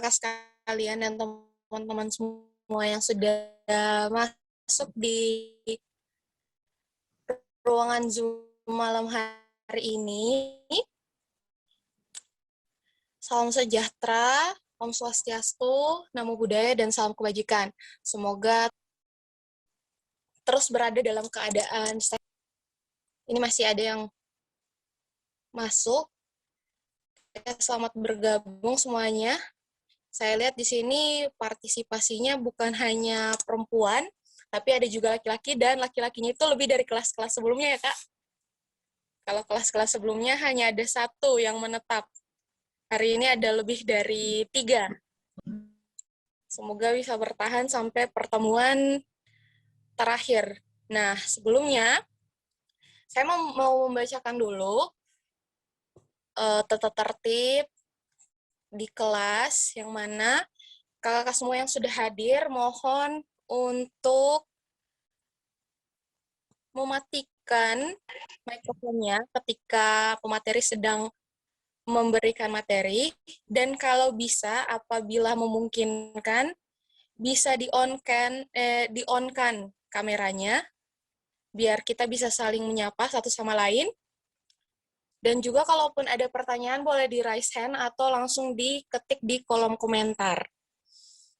kakak-kakak sekalian dan teman-teman semua yang sudah masuk di ruangan Zoom malam hari ini. Salam sejahtera, Om Swastiastu, Namo Buddhaya, dan salam kebajikan. Semoga terus berada dalam keadaan sehat. Ini masih ada yang masuk. Selamat bergabung semuanya. Saya lihat di sini partisipasinya bukan hanya perempuan, tapi ada juga laki-laki, dan laki-lakinya itu lebih dari kelas-kelas sebelumnya ya, Kak. Kalau kelas-kelas sebelumnya hanya ada 1 yang menetap. Hari ini ada lebih dari 3. Semoga bisa bertahan sampai pertemuan terakhir. Nah, sebelumnya, saya mau membacakan dulu tata tertib di kelas, yang mana kakak-kakak semua yang sudah hadir, mohon untuk mematikan mikrofonnya ketika pemateri sedang memberikan materi, dan kalau bisa, apabila memungkinkan, bisa di-on-kan kameranya, biar kita bisa saling menyapa satu sama lain. Dan juga kalaupun ada pertanyaan, boleh di raise hand atau langsung diketik di kolom komentar.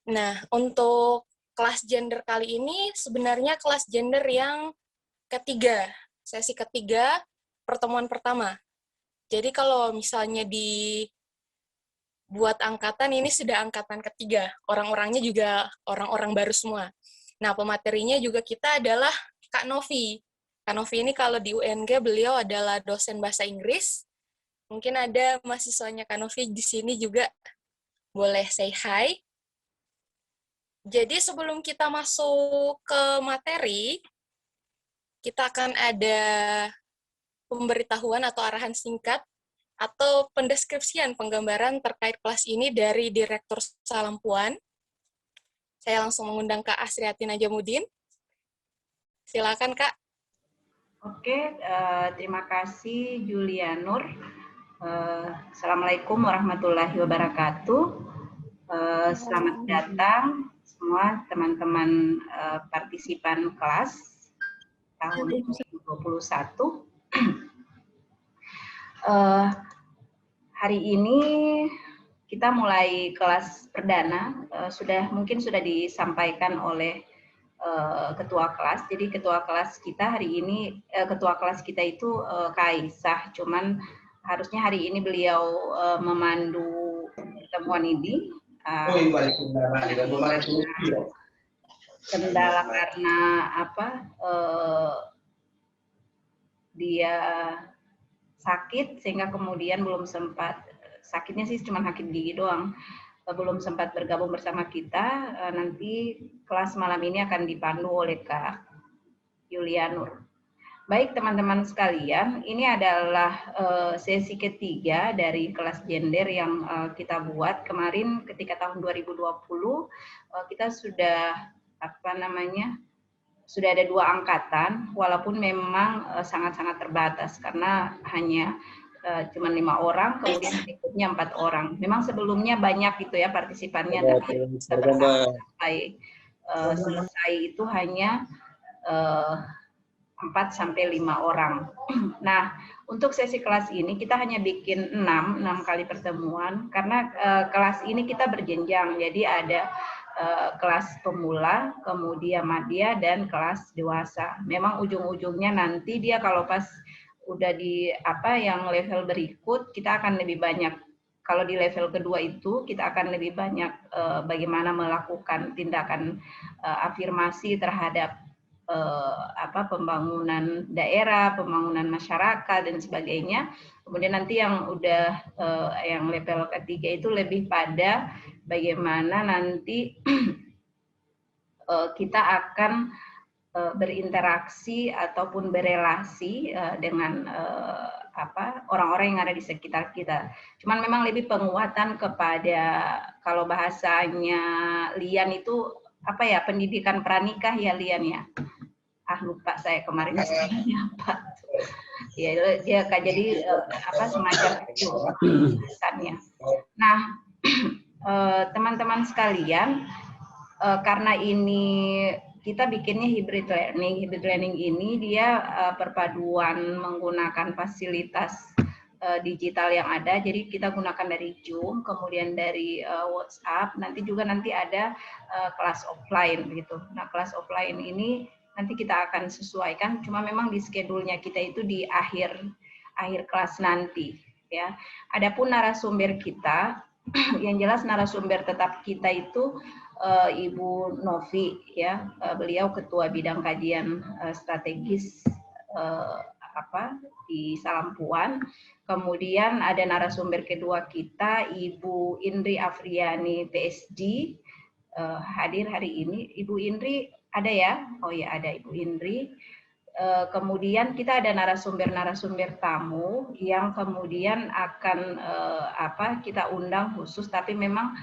Nah, untuk kelas gender kali ini, sebenarnya kelas gender yang ketiga, sesi ketiga, pertemuan pertama. Jadi kalau misalnya dibuat angkatan, ini sudah angkatan ketiga. Orang-orangnya juga orang-orang baru semua. Nah, pematerinya juga kita adalah Kak Novi. Kak Novi ini kalau di UNG, beliau adalah dosen bahasa Inggris. Mungkin ada mahasiswanya Kak Novi di sini juga, boleh say hi. Jadi sebelum kita masuk ke materi, kita akan ada pemberitahuan atau arahan singkat atau pendeskripsian penggambaran terkait kelas ini dari Direktur Salampuan. Saya langsung mengundang Kak Asriati Najamudin. Silakan, Kak. Oke, terima kasih Julianur. Assalamualaikum warahmatullahi wabarakatuh. Selamat datang semua teman-teman partisipan kelas tahun 2021. Hari ini kita mulai kelas perdana, mungkin sudah disampaikan oleh ketua kelas. Jadi ketua kelas kita hari ini, ketua kelas kita itu Kaisah, cuman harusnya hari ini beliau memandu pertemuan ini. Kendala karena apa? Dia sakit sehingga kemudian belum sempat, sakitnya sih cuma sakit gigi doang, belum sempat bergabung bersama kita. Nanti kelas malam ini akan dipandu oleh Kak Julianur. Baik teman-teman sekalian, ini adalah sesi ketiga dari kelas gender yang kita buat kemarin ketika tahun 2020. Kita sudah sudah ada 2 angkatan, walaupun memang sangat-sangat terbatas karena hanya cuma 5 orang, kemudian berikutnya 4 orang. Memang sebelumnya banyak gitu ya partisipannya, tapi sampai selesai itu hanya 4 sampai 5 orang. Nah, untuk sesi kelas ini kita hanya bikin 6 kali pertemuan karena kelas ini kita berjenjang. Jadi ada kelas pemula, kemudian madya, dan kelas dewasa. Memang ujung-ujungnya nanti dia kalau pas udah di yang level berikut, kita akan lebih banyak. Kalau di level kedua itu kita akan lebih banyak bagaimana melakukan tindakan afirmasi terhadap pembangunan daerah, pembangunan masyarakat dan sebagainya. Kemudian nanti yang udah yang level ketiga itu lebih pada bagaimana nanti kita akan berinteraksi ataupun berelasi dengan orang-orang yang ada di sekitar kita. Cuman memang lebih penguatan kepada, kalau bahasanya Lian itu pendidikan pranikah ya Lian ya. Lupa saya kemarin istilahnya apa. Ya dia jadi semacam itu pesannya. Nah, teman-teman sekalian, karena ini kita bikinnya hybrid learning. Hybrid learning ini dia perpaduan menggunakan fasilitas digital yang ada. Jadi kita gunakan dari Zoom, kemudian dari WhatsApp. Nanti ada kelas offline gitu. Nah, kelas offline ini nanti kita akan sesuaikan. Cuma memang di schedule-nya kita itu di akhir kelas nanti. Ya. Adapun narasumber kita, yang jelas narasumber tetap kita itu Ibu Novi, ya, beliau Ketua Bidang Kajian Strategis di Salampuan. Kemudian ada narasumber kedua kita, Ibu Indri Afriani, PSD, hadir hari ini. Ibu Indri ada ya? Oh ya, ada Ibu Indri. Kemudian kita ada narasumber tamu yang kemudian akan kita undang khusus, tapi memang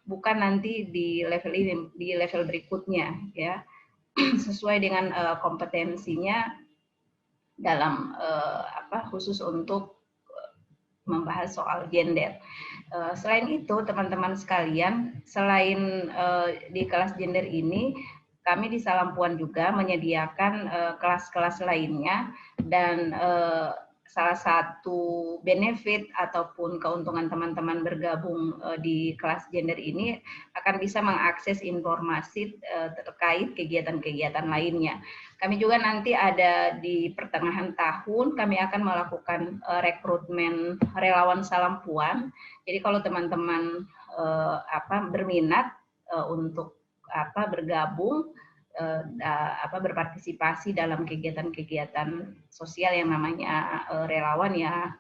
bukan nanti di level ini, di level berikutnya, ya, sesuai dengan kompetensinya dalam khusus untuk membahas soal gender. Selain itu, teman-teman sekalian, selain di kelas gender ini, kami di Salampuan juga menyediakan kelas-kelas lainnya, dan salah satu benefit ataupun keuntungan teman-teman bergabung di kelas gender ini akan bisa mengakses informasi terkait kegiatan-kegiatan lainnya. Kami juga nanti ada di pertengahan tahun, kami akan melakukan rekrutmen relawan Salampuan. Jadi kalau teman-teman berminat untuk bergabung, berpartisipasi dalam kegiatan-kegiatan sosial yang namanya relawan, ya,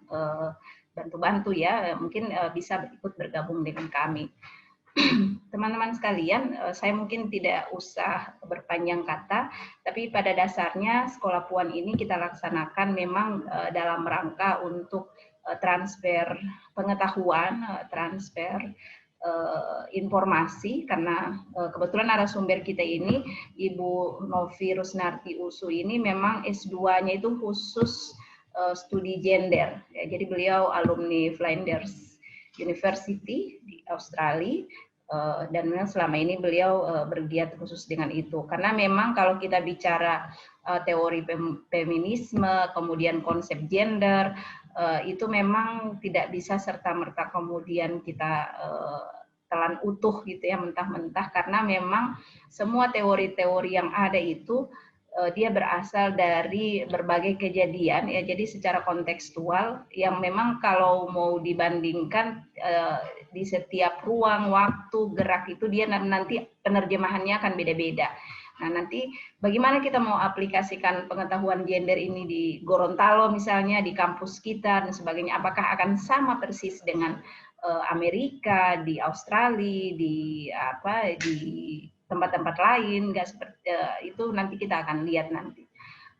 bantu-bantu, ya, mungkin bisa ikut bergabung dengan kami. Teman-teman sekalian, saya mungkin tidak usah berpanjang kata, tapi pada dasarnya Sekolah Puan ini kita laksanakan memang dalam rangka untuk transfer pengetahuan, transfer informasi, karena kebetulan narasumber kita ini Ibu Novi Rusnarti Usu ini memang S2-nya itu khusus studi gender, ya, jadi beliau alumni Flinders University di Australia, dan memang selama ini beliau bergiat khusus dengan itu, karena memang kalau kita bicara teori feminisme, kemudian konsep gender, itu memang tidak bisa serta-merta kemudian kita telan utuh gitu ya, mentah-mentah, karena memang semua teori-teori yang ada itu dia berasal dari berbagai kejadian, ya, jadi secara kontekstual yang memang kalau mau dibandingkan di setiap ruang, waktu, gerak itu dia nanti penerjemahannya akan beda-beda. Nah, nanti bagaimana kita mau aplikasikan pengetahuan gender ini di Gorontalo misalnya, di kampus kita dan sebagainya, apakah akan sama persis dengan Amerika, di Australia, di tempat-tempat lain, nggak seperti itu, nanti kita akan lihat nanti.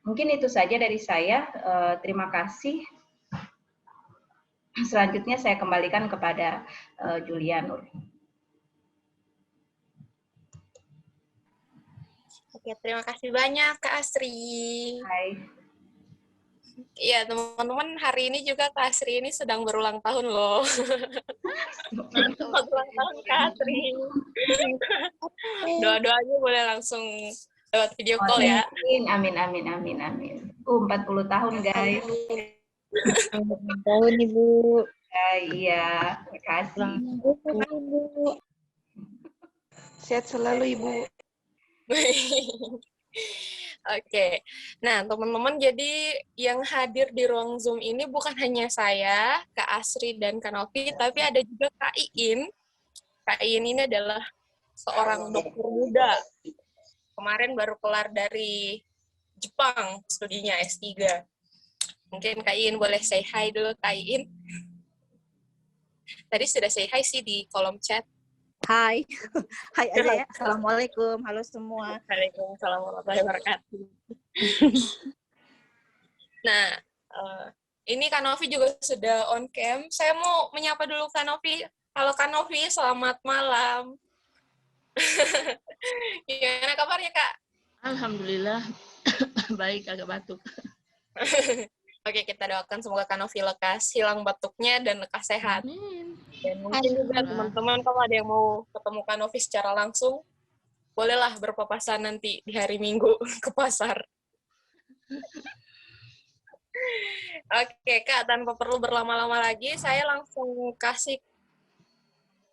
Mungkin itu saja dari saya. Terima kasih. Selanjutnya saya kembalikan kepada Julianur. Oke, terima kasih banyak Kak Asri. Hai. Iya, teman-teman, hari ini juga Kak Asri ini sedang berulang tahun loh. Selamat ulang tahun Kak Asri. Doa-doanya boleh langsung lewat video call ya. Amin. 40 tahun guys. Selamat tahun Ibu. Iya, terima kasih. Ibu. Sehat selalu Ibu. Oke, nah teman-teman, jadi yang hadir di ruang Zoom ini bukan hanya saya, Kak Asri dan Kak Novi, tapi ada juga Kak Iin. Kak Iin ini adalah seorang dokter muda. Kemarin baru kelar dari Jepang studinya S3. Mungkin Kak Iin boleh say hi dulu, Kak Iin. Tadi sudah say hi sih di kolom chat. Hai. Hai aja ya. Assalamualaikum. Halo semua. Waalaikumsalam warahmatullahi wabarakatuh. Nah, ini Kak Novi juga sudah on cam. Saya mau menyapa dulu Kak Novi. Halo Kak Novi, selamat malam. Gimana kabarnya Kak? Alhamdulillah. Baik, agak batuk. Oke, kita doakan semoga Kak Novi lekas hilang batuknya dan lekas sehat. Amin. Dan mungkin juga teman-teman kalau ada yang mau ketemu Kak Novi secara langsung, bolehlah berpapasan nanti di hari Minggu ke pasar. Oke, Kak, tanpa perlu berlama-lama lagi, saya langsung kasih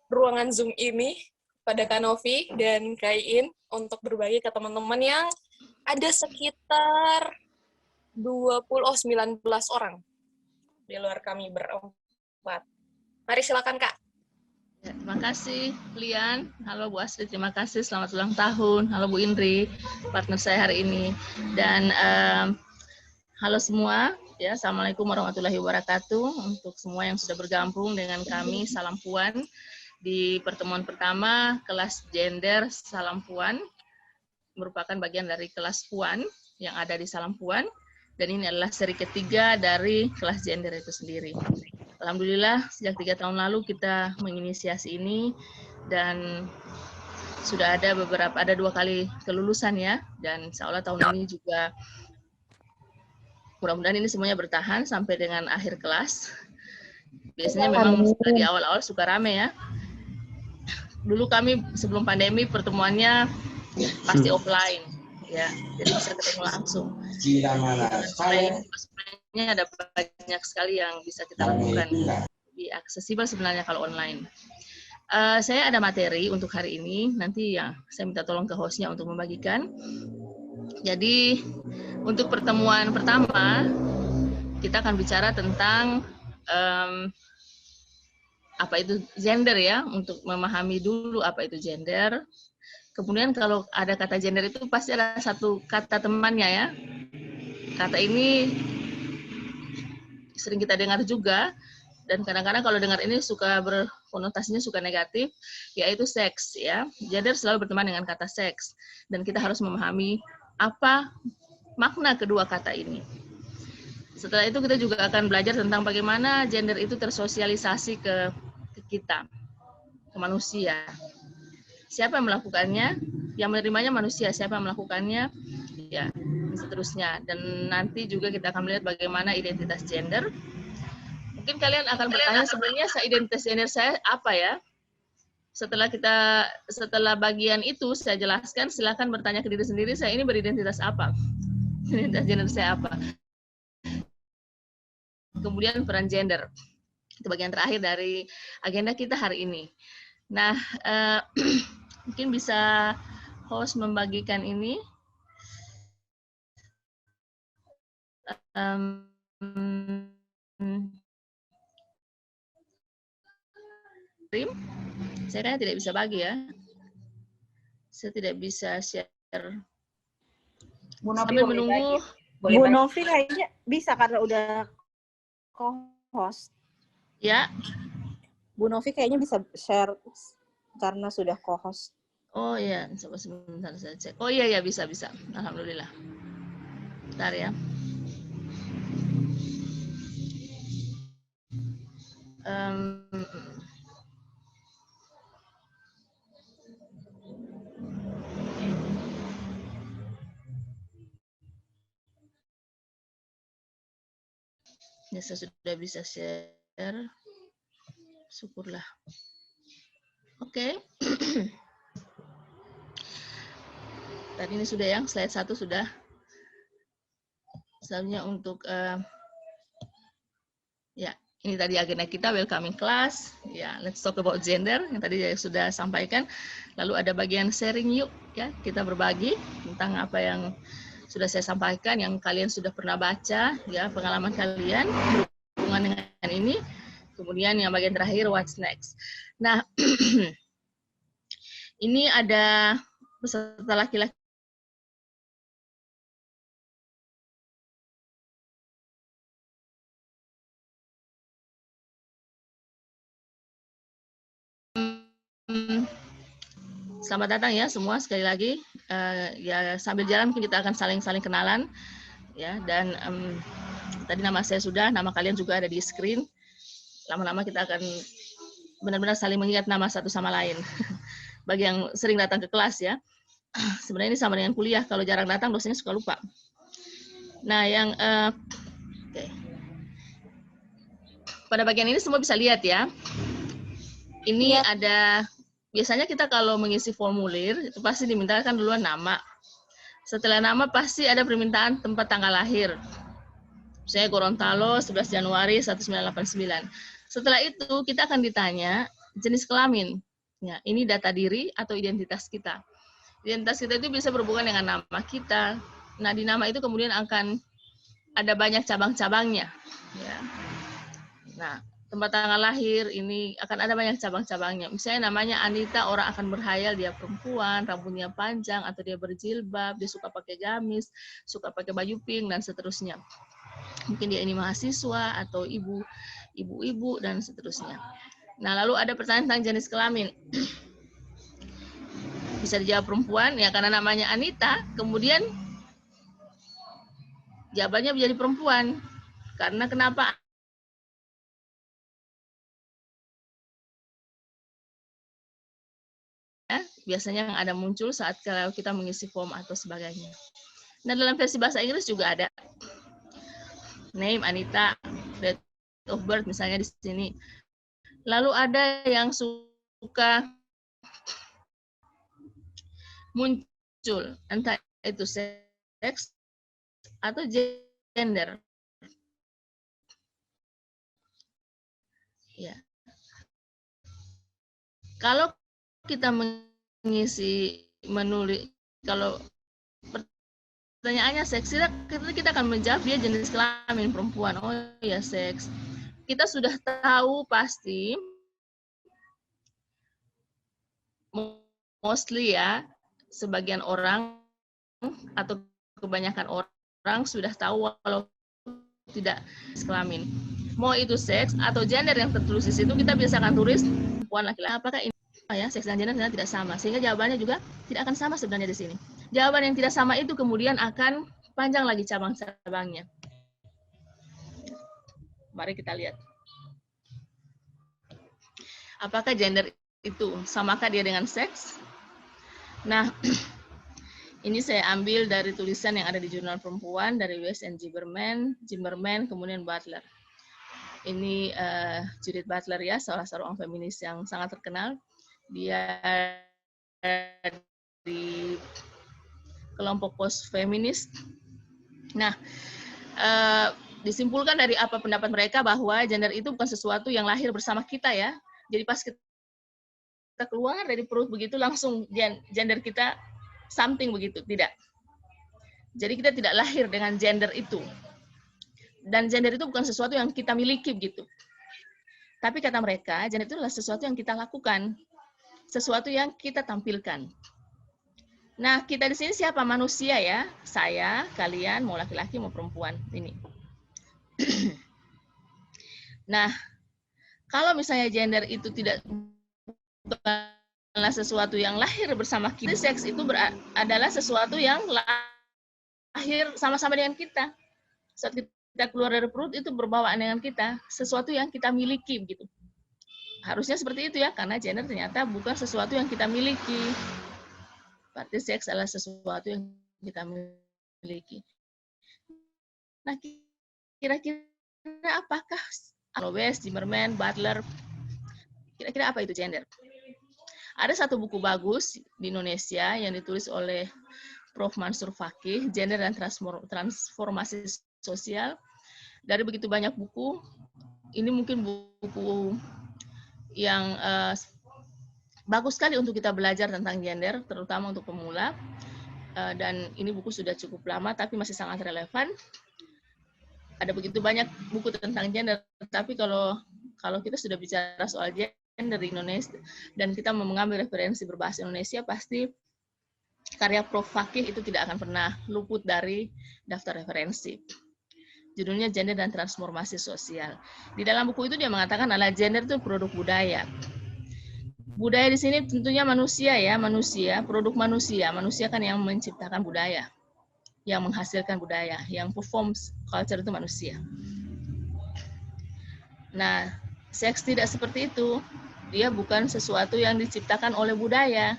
ruangan Zoom ini pada Kak Novi dan Kak Iin untuk berbagi ke teman-teman yang ada sekitar 19 orang di luar kami berempat. Mari silakan, Kak. Ya, terima kasih, Lian. Halo Bu Astrid, terima kasih. Selamat ulang tahun. Halo Bu Indri, partner saya hari ini. Dan halo semua. Ya, Assalamualaikum warahmatullahi wabarakatuh. Untuk semua yang sudah bergabung dengan kami, Salam Puan. Di pertemuan pertama, kelas gender Salam Puan. Merupakan bagian dari kelas Puan yang ada di Salam Puan. Dan ini adalah seri ketiga dari kelas gender itu sendiri. Alhamdulillah sejak 3 tahun lalu kita menginisiasi ini dan sudah ada 2 kali kelulusan ya, dan insya Allah tahun ini juga mudah-mudahan ini semuanya bertahan sampai dengan akhir kelas. Biasanya memang di awal-awal suka rame ya. Dulu kami sebelum pandemi pertemuannya pasti offline ya, jadi bisa ketemu langsung. Sebenarnya ada banyak sekali yang bisa kita lakukan, lebih aksesibel sebenarnya kalau online. Saya ada materi untuk hari ini, nanti ya saya minta tolong ke hostnya untuk membagikan. Jadi untuk pertemuan pertama kita akan bicara tentang apa itu gender ya, untuk memahami dulu apa itu gender. Kemudian kalau ada kata gender itu pasti ada satu kata temannya ya. Kata ini sering kita dengar juga, dan kadang-kadang kalau dengar ini suka berkonotasinya suka negatif, yaitu seks ya. Gender selalu berteman dengan kata seks, dan kita harus memahami apa makna kedua kata ini. Setelah itu kita juga akan belajar tentang bagaimana gender itu tersosialisasi ke kita, ke manusia. Siapa yang melakukannya? Yang menerimanya manusia. Siapa yang melakukannya? Ya, seterusnya. Dan nanti juga kita akan melihat bagaimana identitas gender. Mungkin kalian akan bertanya sebenarnya identitas gender saya apa ya? Setelah bagian itu saya jelaskan, silakan bertanya ke diri sendiri, saya ini beridentitas apa? Identitas gender saya apa? Kemudian peran gender. Itu bagian terakhir dari agenda kita hari ini. Nah, mungkin bisa host membagikan ini. Saya kayaknya tidak bisa bagi ya. Saya tidak bisa share. Sambil menunggu. Bu Novi kayaknya bisa karena udah co-host. Ya. Bu Novi kayaknya bisa share karena sudah co-host. Oh iya, sebentar saya cek. Oh iya, bisa. Alhamdulillah. Bentar ya. Ya, saya sudah bisa share. Syukurlah. Oke. Tadi ini sudah ya, slide 1 sudah. Selanjutnya untuk ya, ini tadi agenda kita welcoming class. Ya, let's talk about gender yang tadi saya sudah sampaikan. Lalu ada bagian sharing yuk ya, kita berbagi tentang apa yang sudah saya sampaikan, yang kalian sudah pernah baca ya, pengalaman kalian berhubungan dengan ini. Kemudian yang bagian terakhir what's next. Nah, ini ada peserta laki-laki selamat datang ya semua sekali lagi. Ya sambil jalan mungkin kita akan saling kenalan ya, dan tadi nama saya sudah, nama kalian juga ada di screen. Lama-lama kita akan benar-benar saling mengingat nama satu sama lain. Bagi yang sering datang ke kelas ya, sebenarnya ini sama dengan kuliah, kalau jarang datang dosennya suka lupa. Nah yang pada bagian ini semua bisa lihat ya. Ini Iya. ada, biasanya kita kalau mengisi formulir, itu pasti dimintakan duluan nama. Setelah nama pasti ada permintaan tempat tanggal lahir. Misalnya Gorontalo 11 Januari 1989. Setelah itu kita akan ditanya jenis kelamin. Ya, ini data diri atau identitas kita. Identitas kita itu bisa berhubungan dengan nama kita. Nah, di nama itu kemudian akan ada banyak cabang-cabangnya. Ya. Nah, tempat tanggal lahir ini akan ada banyak cabang-cabangnya. Misalnya namanya Anita, orang akan berhayal dia perempuan, rambutnya panjang, atau dia berjilbab, dia suka pakai gamis, suka pakai baju pink, dan seterusnya. Mungkin dia ini mahasiswa, atau ibu-ibu, dan seterusnya. Nah, lalu ada pertanyaan tentang jenis kelamin. Bisa dijawab perempuan, ya karena namanya Anita, kemudian jawabannya menjadi perempuan. Karena kenapa? Biasanya yang ada muncul saat kalau kita mengisi form atau sebagainya. Nah, dalam versi bahasa Inggris juga ada name Anita, date of birth misalnya di sini. Lalu ada yang suka muncul entah itu seks atau gender. Ya. Kalau kita mengisi menulis, kalau pertanyaannya seks, kita akan menjawab dia jenis kelamin perempuan. Oh ya, seks. Kita sudah tahu pasti, mostly ya, sebagian orang atau kebanyakan orang sudah tahu walau tidak kelamin. Mau itu seks atau gender yang tertulis di situ, kita biasakan tulis perempuan laki-laki. Apakah ini ya, seks dan gender tidak sama, sehingga jawabannya juga tidak akan sama sebenarnya di sini. Jawaban yang tidak sama itu kemudian akan panjang lagi cabang-cabangnya. Mari kita lihat. Apakah gender itu samakah dia dengan seks? Nah, ini saya ambil dari tulisan yang ada di Jurnal Perempuan dari West and Zimmerman, kemudian Butler. Ini Judith Butler ya, salah seorang feminis yang sangat terkenal. Dia di kelompok post-feminis. Nah, disimpulkan dari apa pendapat mereka bahwa gender itu bukan sesuatu yang lahir bersama kita ya. Jadi pas kita keluar dari perut begitu langsung gender kita something begitu, tidak. Jadi kita tidak lahir dengan gender itu. Dan gender itu bukan sesuatu yang kita miliki begitu. Tapi kata mereka, gender itu adalah sesuatu yang kita lakukan, sesuatu yang kita tampilkan. Nah, kita di sini siapa? Manusia ya. Saya, kalian, mau laki-laki, mau perempuan. Ini. Nah, kalau misalnya gender itu tidak bukanlah sesuatu yang lahir bersama kita, seks itu adalah sesuatu yang lahir sama-sama dengan kita. Saat kita keluar dari perut itu berbawaan dengan kita, sesuatu yang kita miliki begitu. Harusnya seperti itu ya, karena gender ternyata bukan sesuatu yang kita miliki. Berarti seks adalah sesuatu yang kita miliki. Nah, kira-kira apakah West, Zimmerman, Butler, kira-kira apa itu gender? Ada satu buku bagus di Indonesia yang ditulis oleh Prof. Mansur Fakih, Gender dan Transformasi Sosial. Dari begitu banyak buku, ini mungkin buku yang bagus sekali untuk kita belajar tentang gender, terutama untuk pemula. Dan ini buku sudah cukup lama, tapi masih sangat relevan. Ada begitu banyak buku tentang gender, tapi kalau kita sudah bicara soal gender di Indonesia, dan kita mengambil referensi berbahasa Indonesia, pasti karya Prof. Fakih itu tidak akan pernah luput dari daftar referensi. Judulnya Gender dan Transformasi Sosial. Di dalam buku itu dia mengatakan adalah gender itu produk budaya. Budaya di sini tentunya manusia ya, produk manusia. Manusia kan yang menciptakan budaya, yang menghasilkan budaya, yang performs culture itu manusia. Nah, seks tidak seperti itu. Dia bukan sesuatu yang diciptakan oleh budaya.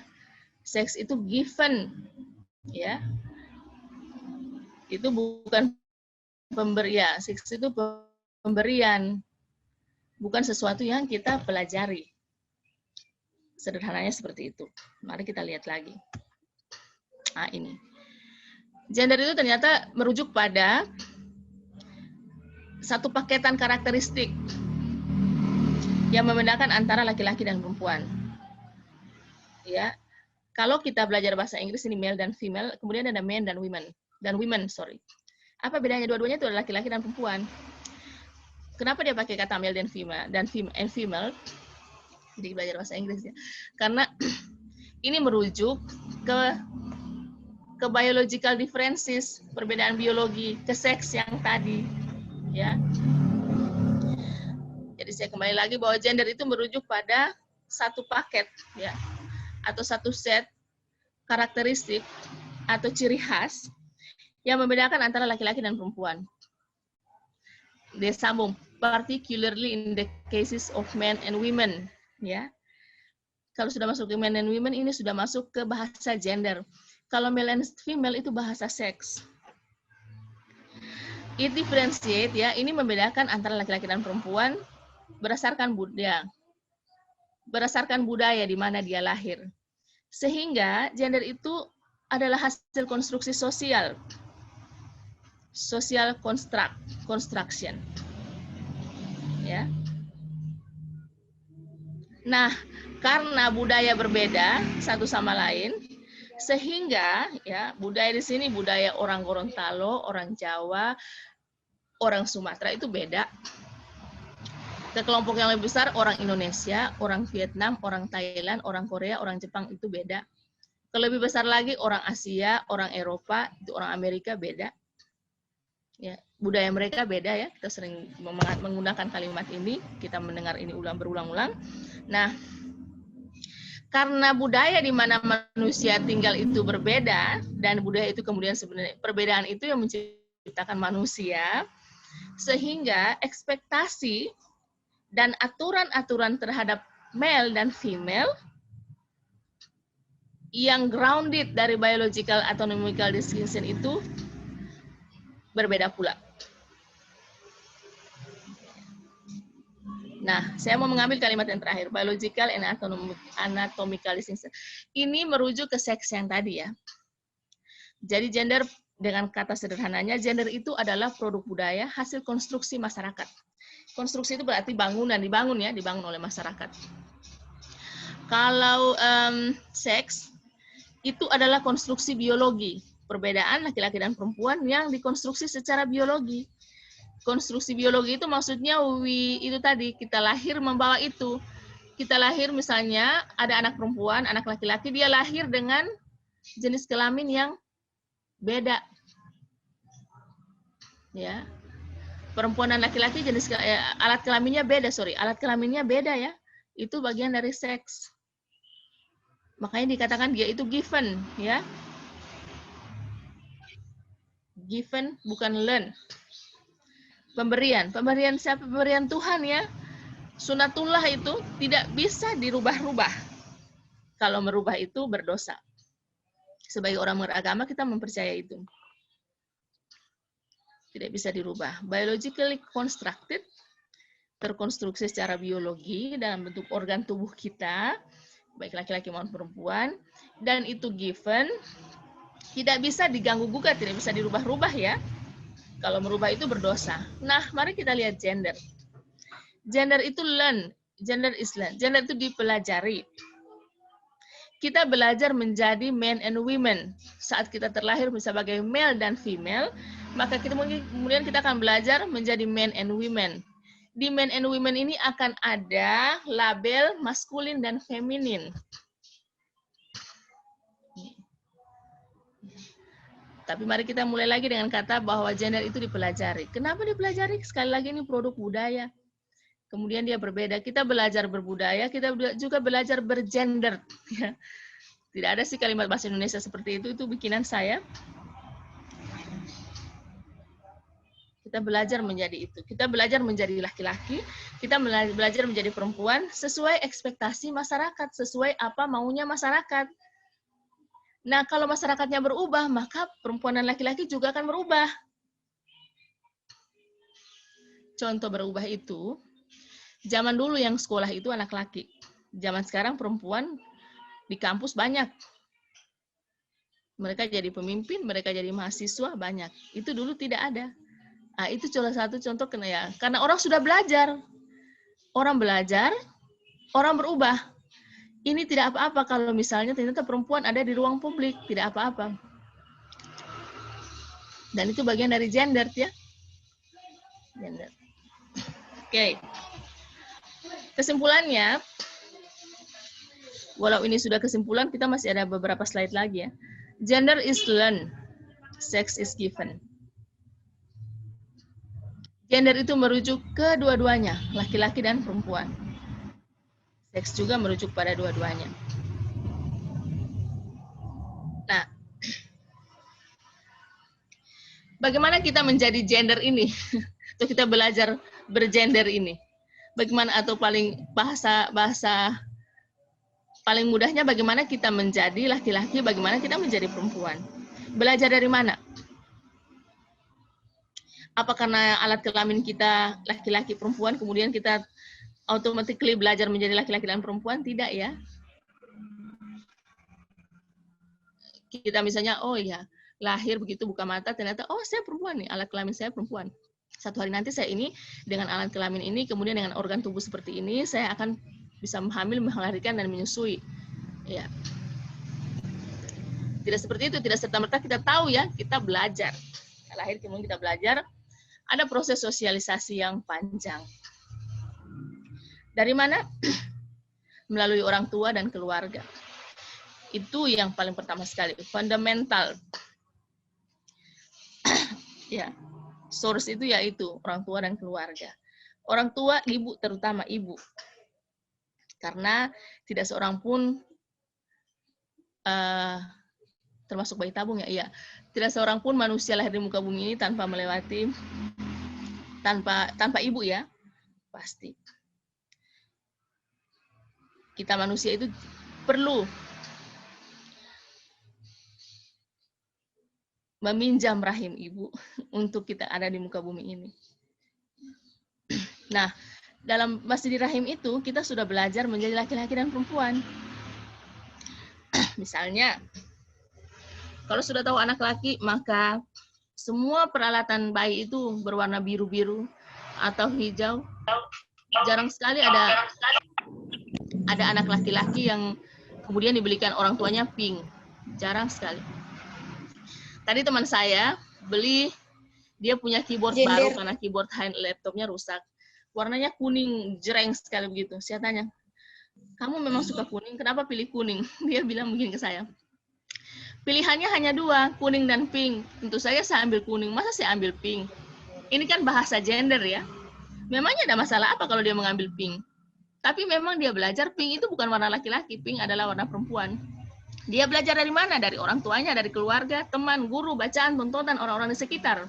Seks itu given, ya. Itu bukan pemberian. Seks itu pemberian, bukan sesuatu yang kita pelajari. Sederhananya seperti itu. Mari kita lihat lagi. Nah, ini. Gender itu ternyata merujuk pada satu paketan karakteristik yang membedakan antara laki-laki dan perempuan. Ya. Kalau kita belajar bahasa Inggris ini male dan female, kemudian ada men dan women. Apa bedanya? Dua-duanya itu adalah laki-laki dan perempuan. Kenapa dia pakai kata male dan female? Jadi belajar bahasa Inggris ya. Karena ini merujuk ke biological differences, perbedaan biologi, ke seks yang tadi, ya. Jadi saya kembali lagi bahwa gender itu merujuk pada satu paket, ya, atau satu set karakteristik atau ciri khas yang membedakan antara laki-laki dan perempuan. Dia sambung, particularly in the cases of men and women. Ya, kalau sudah masuk ke men and women, ini sudah masuk ke bahasa gender. Kalau male and female itu bahasa seks. It differentiate, ya, ini membedakan antara laki-laki dan perempuan berdasarkan budaya di mana dia lahir. Sehingga gender itu adalah hasil konstruksi sosial, social construction, ya. Nah, karena budaya berbeda satu sama lain, sehingga ya budaya di sini budaya orang Gorontalo, orang Jawa, orang Sumatera itu beda. Ke kelompok yang lebih besar orang Indonesia, orang Vietnam, orang Thailand, orang Korea, orang Jepang itu beda. Ke lebih besar lagi orang Asia, orang Eropa, itu orang Amerika beda. Ya, budaya mereka beda ya. Kita sering menggunakan kalimat ini, kita mendengar ini berulang-ulang. Nah, karena budaya di mana manusia tinggal itu berbeda, dan budaya itu kemudian sebenarnya perbedaan itu yang menciptakan manusia, sehingga ekspektasi dan aturan-aturan terhadap male dan female yang grounded dari biological anatomical distinction itu berbeda pula. Nah, saya mau mengambil kalimat yang terakhir, biological and anatomical distinction. Ini merujuk ke seks yang tadi ya. Jadi gender, dengan kata sederhananya, gender itu adalah produk budaya, hasil konstruksi masyarakat. Konstruksi itu berarti bangunan, dibangun oleh masyarakat. Kalau seks, itu adalah konstruksi biologi. Perbedaan laki-laki dan perempuan yang dikonstruksi secara biologi. Konstruksi biologi itu maksudnya itu tadi, kita lahir membawa itu. Kita lahir misalnya ada anak perempuan, anak laki-laki, dia lahir dengan jenis kelamin yang beda. Ya. Perempuan dan laki-laki jenis alat kelaminnya beda ya. Itu bagian dari seks. Makanya dikatakan dia itu given ya. Given bukan learn. Pemberian siapa? Pemberian Tuhan ya. Sunatullah itu tidak bisa dirubah-rubah. Kalau merubah itu berdosa. Sebagai orang beragama kita mempercayai itu. Tidak bisa dirubah. Biologically constructed, terkonstruksi secara biologi dalam bentuk organ tubuh kita, baik laki-laki maupun perempuan, dan itu given, tidak bisa diganggu-gugat, tidak bisa dirubah-rubah ya. Kalau merubah itu berdosa. Nah, mari kita lihat gender. Gender itu learn, gender is learn. Gender itu dipelajari. Kita belajar menjadi men and women. Saat kita terlahir sebagai male dan female, maka kemudian kita akan belajar menjadi men and women. Di men and women ini akan ada label maskulin dan feminin. Tapi mari kita mulai lagi dengan kata bahwa gender itu dipelajari. Kenapa dipelajari? Sekali lagi ini produk budaya. Kemudian dia berbeda. Kita belajar berbudaya, kita juga belajar bergender. Tidak ada sih kalimat bahasa Indonesia seperti itu bikinan saya. Kita belajar menjadi itu. Kita belajar menjadi laki-laki, kita belajar menjadi perempuan sesuai ekspektasi masyarakat, sesuai apa maunya masyarakat. Nah, kalau masyarakatnya berubah, maka perempuan dan laki-laki juga akan berubah. Contoh berubah itu, zaman dulu yang sekolah itu anak laki. Zaman sekarang perempuan di kampus banyak. Mereka jadi pemimpin, mereka jadi mahasiswa banyak. Itu dulu tidak ada. Nah, itu salah satu contoh karena orang sudah belajar. Orang belajar, orang berubah. Ini tidak apa-apa kalau misalnya ternyata perempuan ada di ruang publik, tidak apa-apa. Dan itu bagian dari gender ya. Gender. Oke. Kesimpulannya, walau ini sudah kesimpulan, kita masih ada beberapa slide lagi ya. Gender is learned, sex is given. Gender itu merujuk ke dua-duanya, laki-laki dan perempuan. Seks juga merujuk pada dua-duanya. Nah, bagaimana kita menjadi gender ini? Atau kita belajar bergender ini? Bagaimana atau bahasa paling mudahnya bagaimana kita menjadi laki-laki, bagaimana kita menjadi perempuan? Belajar dari mana? Apa karena alat kelamin kita laki-laki perempuan, kemudian kita automatically belajar menjadi laki-laki dan perempuan? Tidak ya. Kita misalnya, oh ya, lahir begitu buka mata, ternyata, oh saya perempuan nih, alat kelamin saya perempuan. Satu hari nanti saya ini, dengan alat kelamin ini, kemudian dengan organ tubuh seperti ini, saya akan bisa hamil, melahirkan, dan menyusui. Ya. Tidak seperti itu, tidak serta-merta kita tahu ya, kita belajar. Lahir kemudian kita belajar, ada proses sosialisasi yang panjang. Dari mana? Melalui orang tua dan keluarga. Itu yang paling pertama sekali, fundamental. Ya, source itu yaitu orang tua dan keluarga. Orang tua, ibu, terutama ibu. Karena tidak seorang pun, termasuk bayi tabung ya, iya. Tidak seorang pun manusia lahir di muka bumi ini tanpa melewati, tanpa ibu ya, pasti. Kita manusia itu perlu meminjam rahim ibu untuk kita ada di muka bumi ini. Nah, masih di rahim itu kita sudah belajar menjadi laki-laki dan perempuan. Misalnya, kalau sudah tahu anak laki, maka semua peralatan bayi itu berwarna biru-biru atau hijau. Jarang sekali ada anak laki-laki yang kemudian dibelikan orang tuanya pink. Jarang sekali. Tadi teman saya beli, dia punya keyboard baru karena keyboard laptopnya rusak. Warnanya kuning, jereng sekali begitu. Saya tanya, kamu memang suka kuning, kenapa pilih kuning? Dia bilang begini ke saya, pilihannya hanya dua, kuning dan pink. Tentu saya ambil kuning, masa saya ambil pink? Ini kan bahasa gender ya. Memangnya ada masalah apa kalau dia mengambil pink? Tapi memang dia belajar pink itu bukan warna laki-laki, pink adalah warna perempuan. Dia belajar dari mana? Dari orang tuanya, dari keluarga, teman, guru, bacaan, tontonan, orang-orang di sekitar.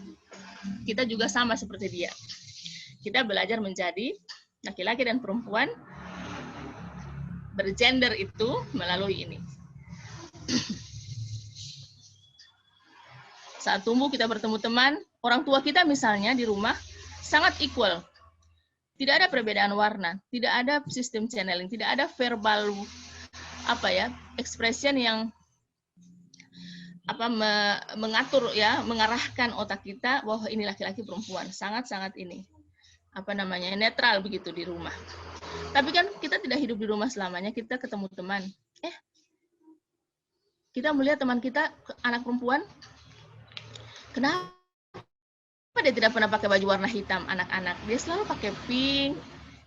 Kita juga sama seperti dia. Kita belajar menjadi laki-laki dan perempuan, bergender itu melalui ini. Saat tumbuh kita bertemu teman, orang tua kita misalnya di rumah sangat equal. Tidak ada perbedaan warna, tidak ada sistem channeling, tidak ada verbal expression yang mengatur ya, mengarahkan otak kita bahwa ini laki-laki perempuan. Sangat-sangat ini netral begitu di rumah. Tapi kan kita tidak hidup di rumah selamanya, kita ketemu teman. Kita melihat teman kita anak perempuan, kenapa dia tidak pernah pakai baju warna hitam anak-anak? Dia selalu pakai pink,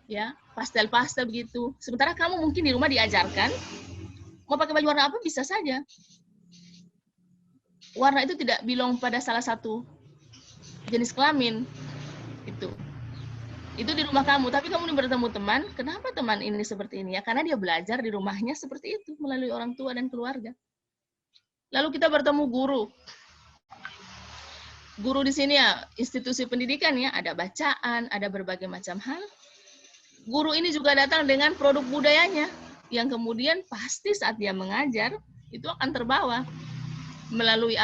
ya, pastel-pastel begitu. Sementara kamu mungkin di rumah diajarkan mau pakai baju warna apa bisa saja. Warna itu tidak belong pada salah satu jenis kelamin. Itu di rumah kamu, tapi kamu bertemu teman, kenapa teman ini seperti ini? Ya, karena dia belajar di rumahnya seperti itu, melalui orang tua dan keluarga. Lalu kita bertemu guru. Guru di sini ya, institusi pendidikan ya, ada bacaan, ada berbagai macam hal. Guru ini juga datang dengan produk budayanya, yang kemudian pasti saat dia mengajar, itu akan terbawa. Melalui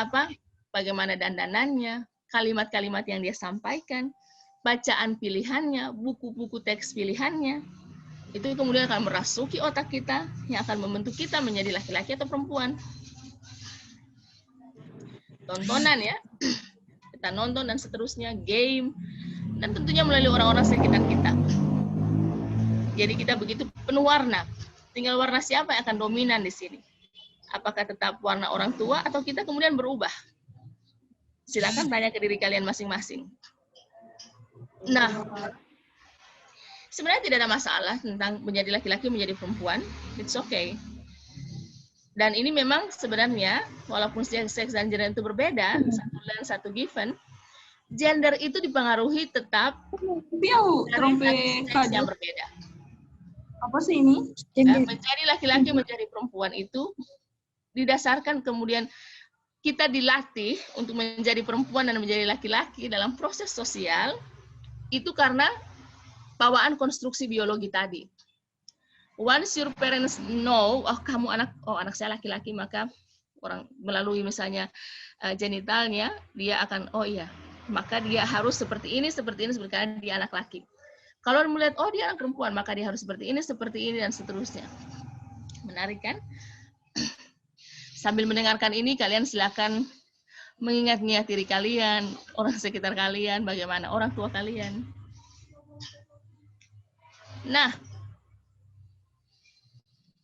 bagaimana dandanannya, kalimat-kalimat yang dia sampaikan, bacaan pilihannya, buku-buku teks pilihannya. Itu kemudian akan merasuki otak kita, yang akan membentuk kita menjadi laki-laki atau perempuan. Tontonan ya, kita nonton dan seterusnya, game, dan tentunya melalui orang-orang sekitar kita. Jadi kita begitu penuh warna. Tinggal warna siapa yang akan dominan di sini. Apakah tetap warna orang tua atau kita kemudian berubah? Silakan tanya ke diri kalian masing-masing. Nah, sebenarnya tidak ada masalah tentang menjadi laki-laki, menjadi perempuan. It's okay. Dan ini memang sebenarnya, walaupun seks dan gender itu berbeda, satu dan satu given, gender itu dipengaruhi tetap dari seks yang berbeda. Apa sih ini? Menjadi laki-laki, menjadi perempuan itu didasarkan kemudian kita dilatih untuk menjadi perempuan dan menjadi laki-laki dalam proses sosial, itu karena bawaan konstruksi biologi tadi. Once your parents know, anak saya laki-laki, maka orang melalui misalnya genitalnya, dia akan, oh iya, maka dia harus seperti ini, karena dia anak laki. Kalau melihat, oh dia anak perempuan, maka dia harus seperti ini, dan seterusnya. Menarik kan? Sambil mendengarkan ini, kalian silakan mengingat-ingat diri kalian, orang sekitar kalian, bagaimana orang tua kalian. Nah,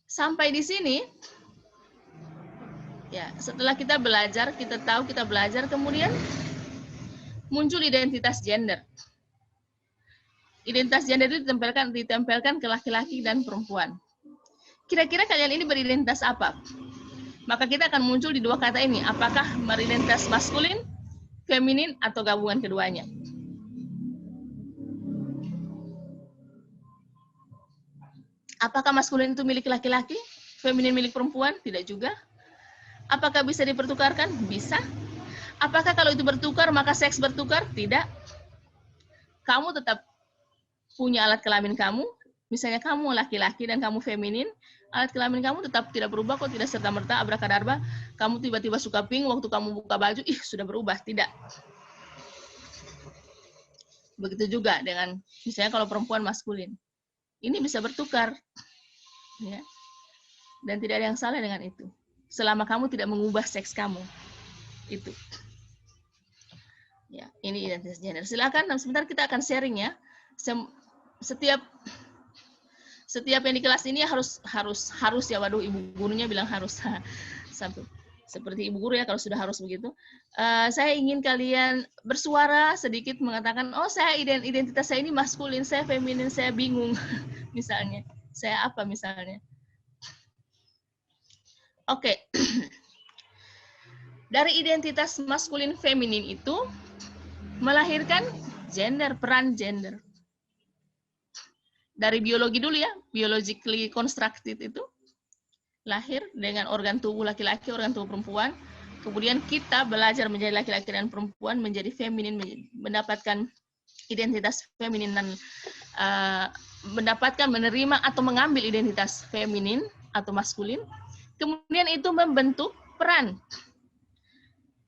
sampai di sini, ya setelah kita belajar, kita tahu kita belajar, kemudian muncul identitas gender. Identitas gender itu ditempelkan ke laki-laki dan perempuan. Kira-kira kalian ini beridentitas apa? Maka kita akan muncul di dua kata ini. Apakah beridentitas maskulin, feminin, atau gabungan keduanya? Apakah maskulin itu milik laki-laki, feminin milik perempuan? Tidak juga. Apakah bisa dipertukarkan? Bisa. Apakah kalau itu bertukar, maka seks bertukar? Tidak. Kamu tetap punya alat kelamin kamu, misalnya kamu laki-laki dan kamu feminin, alat kelamin kamu tetap tidak berubah kok, tidak serta-merta abracadabra, kamu tiba-tiba suka pink, waktu kamu buka baju, sudah berubah, tidak. Begitu juga dengan, misalnya kalau perempuan maskulin, ini bisa bertukar, ya. Dan tidak ada yang salah dengan itu, selama kamu tidak mengubah seks kamu, itu. Ya, ini identitas gender. Silakan, sebentar kita akan sharing ya. Setiap yang di kelas ini harus ya, waduh ibu gurunya bilang harus seperti ibu guru ya kalau sudah harus begitu. Saya ingin kalian bersuara sedikit mengatakan, oh saya identitas saya ini maskulin, saya feminin, saya bingung misalnya, saya apa misalnya. Oke. Dari identitas maskulin feminin itu melahirkan gender, peran gender. Dari biologi dulu ya, biologically constructed itu lahir dengan organ tubuh laki-laki, organ tubuh perempuan. Kemudian kita belajar menjadi laki-laki dan perempuan, menjadi feminin, mendapatkan identitas feminin dan mendapatkan, menerima atau mengambil identitas feminin atau maskulin. Kemudian itu membentuk peran.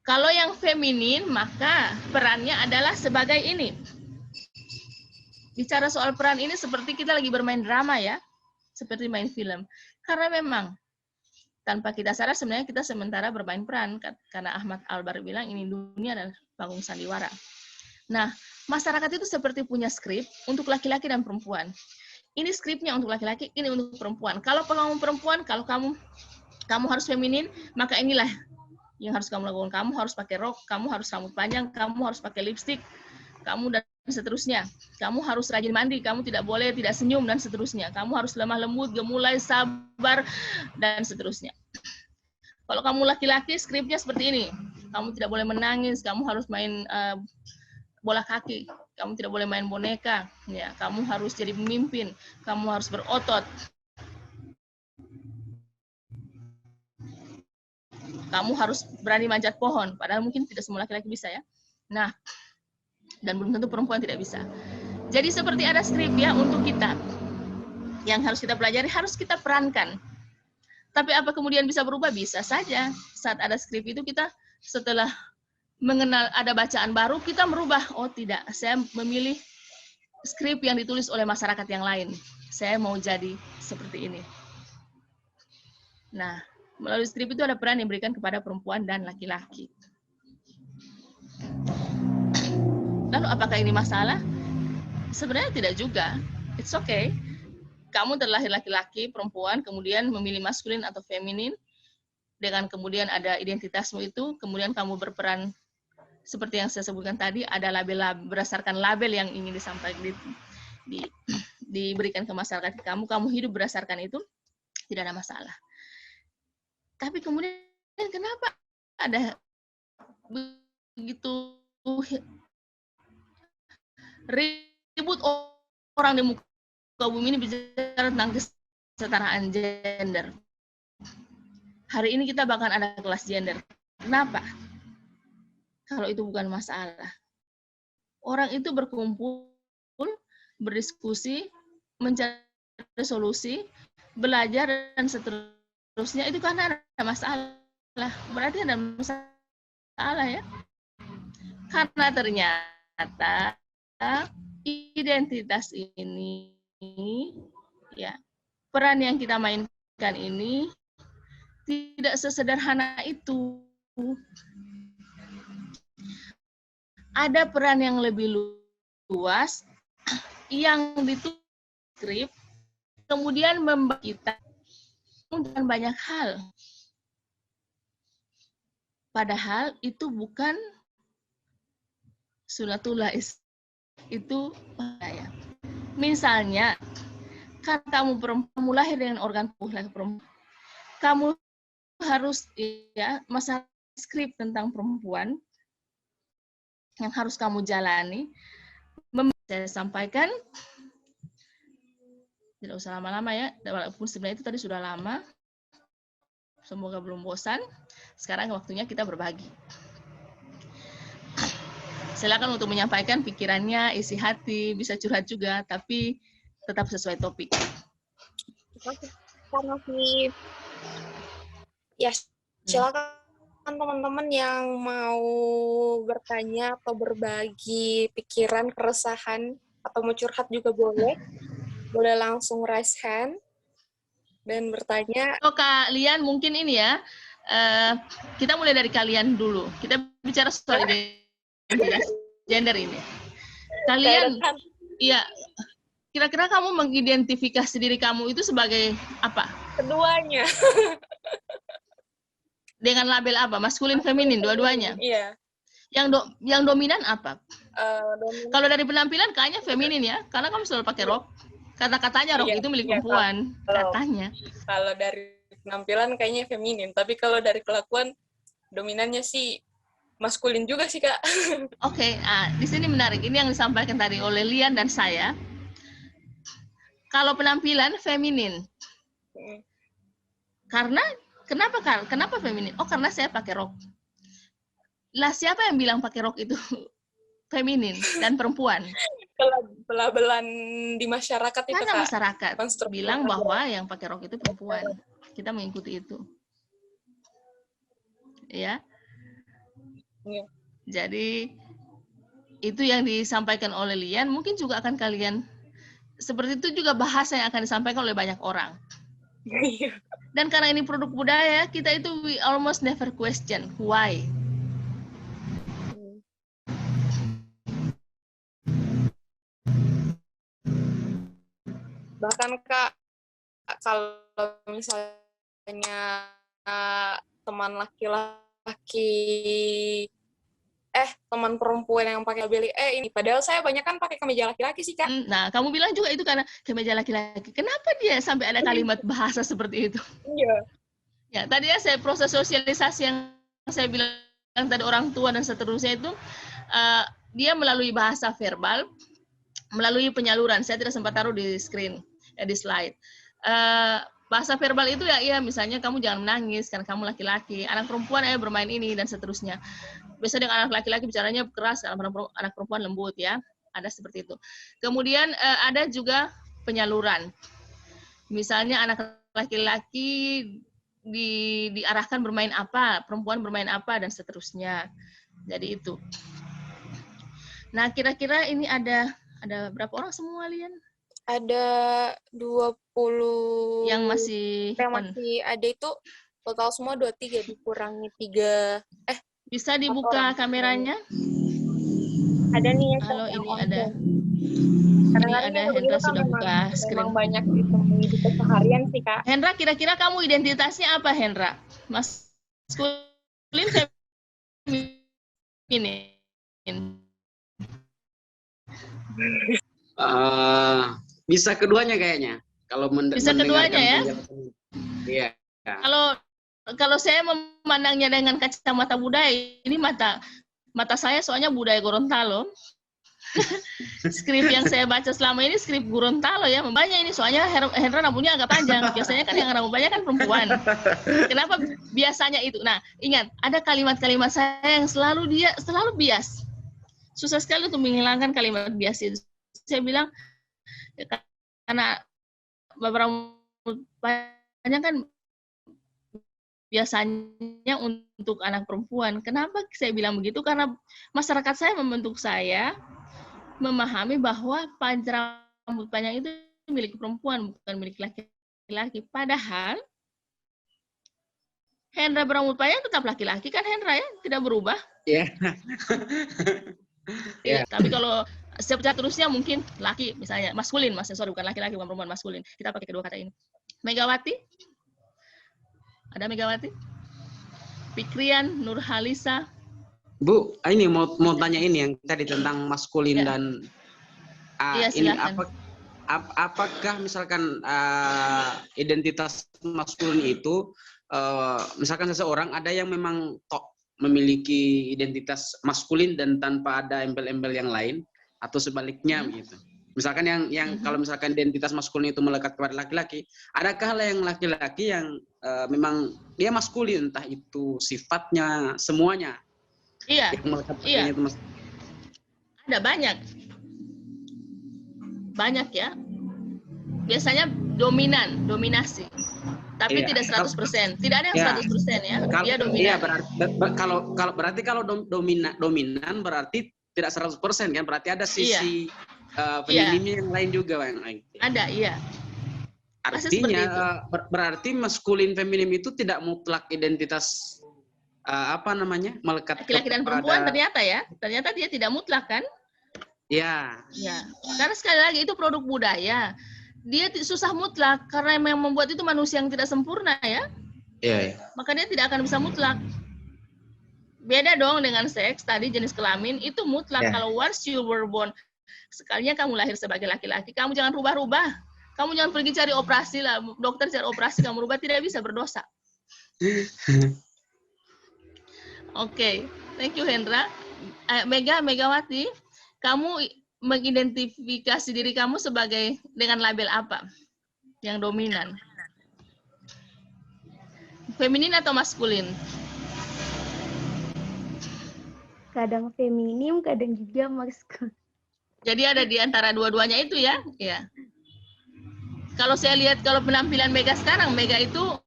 Kalau yang feminin, maka perannya adalah sebagai ini. Bicara soal peran ini seperti kita lagi bermain drama ya, seperti main film. Karena memang tanpa kita sadar sebenarnya kita sementara bermain peran, karena Ahmad Albar bilang ini dunia adalah panggung sandiwara. Nah, masyarakat itu seperti punya skrip untuk laki-laki dan perempuan. Ini skripnya untuk laki-laki, ini untuk perempuan. Kalau kamu perempuan, kalau kamu harus feminin, maka inilah yang harus kamu lakukan. Kamu harus pakai rok, kamu harus rambut panjang, kamu harus pakai lipstik, kamu dan seterusnya. Kamu harus rajin mandi, kamu tidak boleh tidak senyum dan seterusnya. Kamu harus lemah lembut, gemulai, sabar dan seterusnya. Kalau kamu laki-laki, skripnya seperti ini. Kamu tidak boleh menangis, kamu harus main bola kaki, kamu tidak boleh main boneka, ya. Kamu harus jadi pemimpin, kamu harus berotot. Kamu harus berani manjat pohon, padahal mungkin tidak semua laki-laki bisa ya. Nah, dan belum tentu perempuan tidak bisa. Jadi seperti ada skrip ya untuk kita. Yang harus kita pelajari, harus kita perankan. Tapi apa kemudian bisa berubah? Bisa saja. Saat ada skrip itu kita setelah mengenal ada bacaan baru, kita merubah. Oh tidak, saya memilih skrip yang ditulis oleh masyarakat yang lain. Saya mau jadi seperti ini. Nah, melalui skrip itu ada peran yang diberikan kepada perempuan dan laki-laki. Lalu apakah ini masalah? Sebenarnya tidak juga. It's okay. Kamu terlahir laki-laki, perempuan, kemudian memilih maskulin atau feminin, dengan kemudian ada identitasmu itu, kemudian kamu berperan seperti yang saya sebutkan tadi, ada label-label berdasarkan label yang ingin disampaikan diberikan ke masyarakat kamu hidup berdasarkan itu, tidak ada masalah. Tapi kemudian kenapa ada begitu ribut orang di muka bumi ini bicara tentang kesetaraan gender? Hari ini kita bahkan ada kelas gender. Kenapa? Kalau itu bukan masalah. Orang itu berkumpul, berdiskusi, mencari solusi, belajar, dan seterusnya. Itu karena ada masalah. Berarti ada masalah ya. Karena ternyata identitas ini, ya, peran yang kita mainkan ini tidak sesederhana itu. Ada peran yang lebih luas yang ditulis skrip, kemudian membawa kita dengan banyak hal. Padahal itu bukan sunatullah, itu bahaya. Misalnya, kan kamu perempuan lahir dengan organ tubuh perempuan, kamu harus ya masalah skrip tentang perempuan yang harus kamu jalani. Saya sampaikan, tidak usah lama-lama ya, walaupun sebenarnya itu tadi sudah lama. Semoga belum bosan. Sekarang waktunya kita berbagi. Silakan untuk menyampaikan pikirannya, isi hati, bisa curhat juga, tapi tetap sesuai topik. Terima kasih. Ya, silakan teman-teman yang mau bertanya atau berbagi pikiran, keresahan, atau mau curhat juga boleh. Boleh langsung raise hand dan bertanya. Oh, Kak Lian, mungkin ini ya, kita mulai dari kalian dulu. Kita bicara soal identitas gender ini. Kalian, iya, kira-kira kamu mengidentifikasi diri kamu itu sebagai apa? Keduanya. Dengan label apa? Maskulin, feminin, dua-duanya? Iya. Yang dominan apa? Dominan. Kalau dari penampilan kayaknya feminin ya, karena kamu selalu pakai rok. Kata-katanya rok itu milik perempuan, katanya. Kalau dari penampilan kayaknya feminin, tapi kalau dari kelakuan dominannya sih maskulin juga sih, Kak. Oke, di sini menarik. Ini yang disampaikan tadi oleh Lian dan saya. Kalau penampilan feminin. Kenapa feminin? Oh, karena saya pakai rok. Lah, siapa yang bilang pakai rok itu feminin dan perempuan? Pelabelan di masyarakat itu, karena Kak. Masyarakat bilang bahwa yang pakai rok itu perempuan. Kita mengikuti itu. Ya. Ya. Jadi, itu yang disampaikan oleh Lian, mungkin juga akan kalian, seperti itu juga bahasa yang akan disampaikan oleh banyak orang. Dan karena ini produk budaya, kita itu we almost never question why. Bahkan Kak, kalau misalnya teman laki-laki, teman perempuan yang pakai label ini, padahal saya banyak kan pakai kemeja laki-laki sih, Kak. Nah, kamu bilang juga itu karena kemeja laki-laki. Kenapa dia sampai ada kalimat bahasa seperti itu? Iya. Ya, tadi ya saya proses sosialisasi yang saya bilang tadi orang tua dan seterusnya itu, dia melalui bahasa verbal, melalui penyaluran. Saya tidak sempat taruh di screen, di slide. Bahasa verbal itu ya misalnya kamu jangan menangis karena kamu laki-laki, anak perempuan bermain ini dan seterusnya. Biasanya dengan anak laki-laki bicaranya keras, anak perempuan lembut ya, ada seperti itu. Kemudian ada juga penyaluran. Misalnya anak laki-laki diarahkan bermain apa, perempuan bermain apa dan seterusnya. Jadi itu. Nah, kira-kira ini ada Ada berapa orang semua, Lian? Ada 20 Yang masih yang on. masih ada itu total semua 23 dikurangi 3 Bisa 4 dibuka orang. kameranya? Ada nih ya Cak, Halo, yang ini on ada. cam. Ini Kadang-kadang ada yang begitu Hendra kan sudah memang buka screen. banyak ditemui di keseharian sih Kak. Hendra, kira-kira kamu identitasnya apa, Hendra? Maskulin, feminin? Bisa keduanya kayaknya. Kalau Bisa keduanya ya? penjelasan. Iya. Kalau saya memandangnya dengan kacamata budaya, ini mata saya soalnya budaya Gorontalo. Skrip yang saya baca selama ini skrip Gorontalo ya, membanya ini soalnya Hendra rambutnya agak panjang. Biasanya kan yang rambut panjang kan perempuan. Kenapa biasanya itu? Nah, ingat ada kalimat-kalimat saya yang selalu bias. Susah sekali untuk menghilangkan kalimat bias itu. Saya bilang ya, karena beberapa panjang kan biasanya untuk anak perempuan. Kenapa saya bilang begitu? Karena masyarakat saya membentuk saya memahami bahwa rambut panjang itu milik perempuan, bukan milik laki-laki. Padahal Hendra berambut panjang tetap laki-laki kan, Hendra ya? Tidak berubah. Iya. Yeah. Tapi kalau seterusnya mungkin laki, misalnya maskulin, bukan laki-laki, bukan perempuan, maskulin. Kita pakai kedua kata ini. Megawati? Ada Megawati? Fikrian, Nurhalisa. Bu, ini mau tanya ini yang tadi tentang maskulin Ya. dan Iya, ini silakan. apakah misalkan identitas maskulin itu misalkan seseorang ada yang memang memiliki identitas maskulin dan tanpa ada embel-embel yang lain atau sebaliknya begitu. Misalkan yang kalau misalkan identitas maskulin itu melekat kepada laki-laki, adakah yang laki-laki yang memang dia maskulin, entah itu sifatnya semuanya? Iya. Iya. Itu Ada banyak ya. Biasanya dominasi. Tapi tidak 100%. Tidak ada yang 100% ya. Dia dominan. Iya, berarti kalau dominan berarti tidak 100% kan? Berarti ada sisi femininnya yang lain juga, Bang. Ada, iya. Artinya berarti maskulin feminin itu tidak mutlak identitas melekat laki-laki dan perempuan ternyata dia tidak mutlak kan? Ya. Karena sekali lagi itu produk budaya. Dia susah mutlak karena yang membuat itu manusia yang tidak sempurna ya. Iya. Maka dia tidak akan bisa mutlak. Beda dong dengan seks tadi, jenis kelamin itu mutlak. Kalau once you were born, sekalinya kamu lahir sebagai laki-laki, kamu jangan rubah-rubah. Kamu jangan pergi cari operasi lah, dokter cari operasi kamu rubah, tidak bisa, berdosa. Oke, thank you Hendra. Megawati, kamu mengidentifikasi diri kamu sebagai dengan label apa yang dominan? Feminin atau maskulin? Kadang feminim, kadang juga maskulin. Jadi ada di antara dua-duanya itu ya? Iya. Kalau saya lihat kalau penampilan Mega sekarang, Mega itu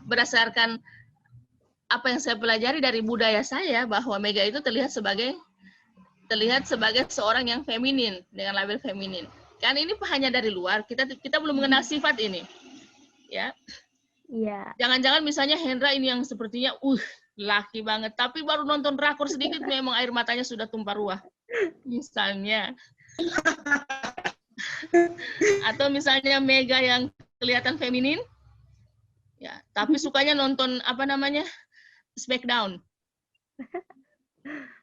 berdasarkan apa yang saya pelajari dari budaya saya, bahwa Mega itu terlihat sebagai seorang yang feminin dengan label feminin. Kan ini hanya dari luar, kita belum mengenal sifat ini. Ya. Iya. Jangan-jangan misalnya Hendra ini yang sepertinya laki banget, tapi baru nonton drakor sedikit memang air matanya sudah tumpah ruah. Misalnya. Atau misalnya Mega yang kelihatan feminin. Ya, tapi sukanya nonton Smackdown.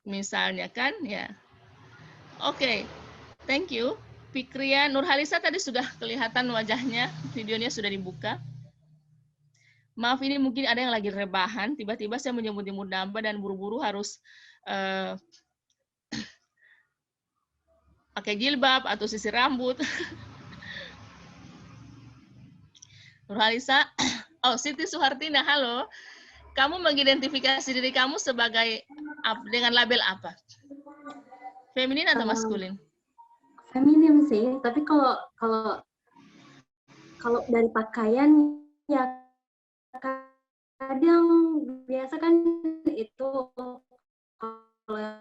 Misalnya kan, ya. Oke. Thank you. Fikrian, Nurhalisa tadi sudah kelihatan wajahnya, videonya sudah dibuka. Maaf, ini mungkin ada yang lagi rebahan, tiba-tiba saya menyebut-nyebut nama dan buru-buru harus pakai jilbab atau sisir rambut. Nurhalisa, Siti Suhartina, halo. Kamu mengidentifikasi diri kamu sebagai dengan label apa? Feminin atau maskulin? Feminim sih, tapi kalau dari pakaian ya kadang biasa kan itu kalau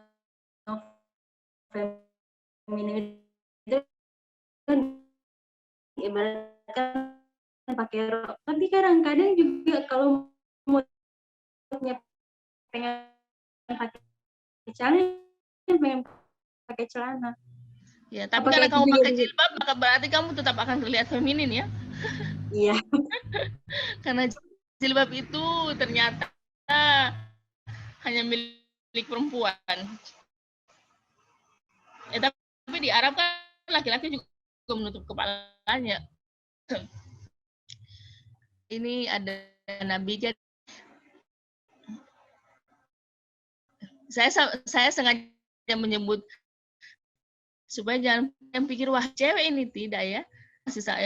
feminim ibaratkan pakai rok. Tapi kadang-kadang juga kalau moodnya pengen pakai celana, pengen pakai celana. Ya, tapi Apakah karena itu kamu juga pakai jilbab, maka berarti kamu tetap akan terlihat feminin ya. Iya. Karena jilbab itu ternyata hanya milik perempuan. Tapi di Arab kan laki-laki juga menutup kepalanya. Ini ada Nabi. Saya sengaja menyebut supaya jangan pikir wah cewek ini, tidak ya.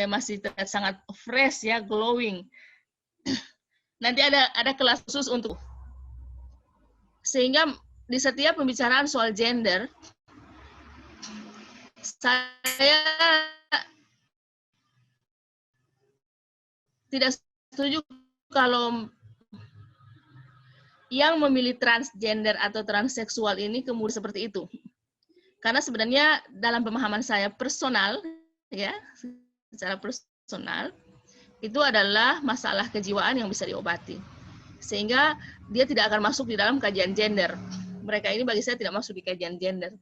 Masih terlihat sangat fresh ya, glowing. Nanti ada kelas khusus untuk, sehingga di setiap pembicaraan soal gender saya tidak setuju kalau yang memilih transgender atau transseksual ini kemudian seperti itu. Karena sebenarnya dalam pemahaman saya personal, ya, secara personal, itu adalah masalah kejiwaan yang bisa diobati. Sehingga dia tidak akan masuk di dalam kajian gender. Mereka ini bagi saya tidak masuk di kajian gender.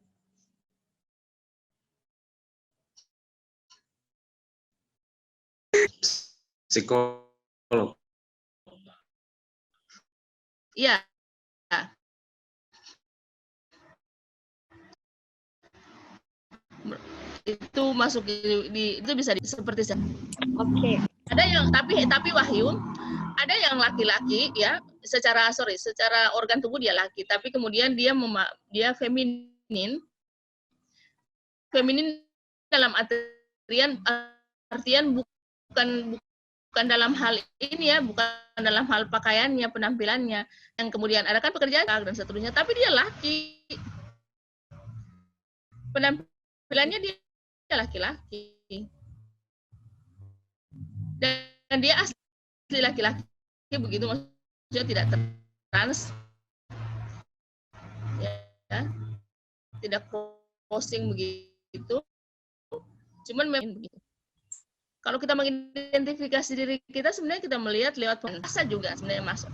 Psikolog. Iya. Itu masuk itu bisa seperti Oke. ada yang tapi Wahyu, ada yang laki-laki ya, secara organ tubuh dia laki, tapi kemudian dia feminin dalam artian bukan dalam hal ini ya, bukan dalam hal pakaiannya, penampilannya, yang kemudian ada kan pekerjaan dan seterusnya, tapi dia laki, penampilannya dia laki-laki, dan dia asli laki-laki begitu, maksudnya tidak trans ya, tidak posing begitu, cuman memang begitu. Kalau kita mengidentifikasi diri kita, sebenarnya kita melihat lewat bahasa juga sebenarnya masuk.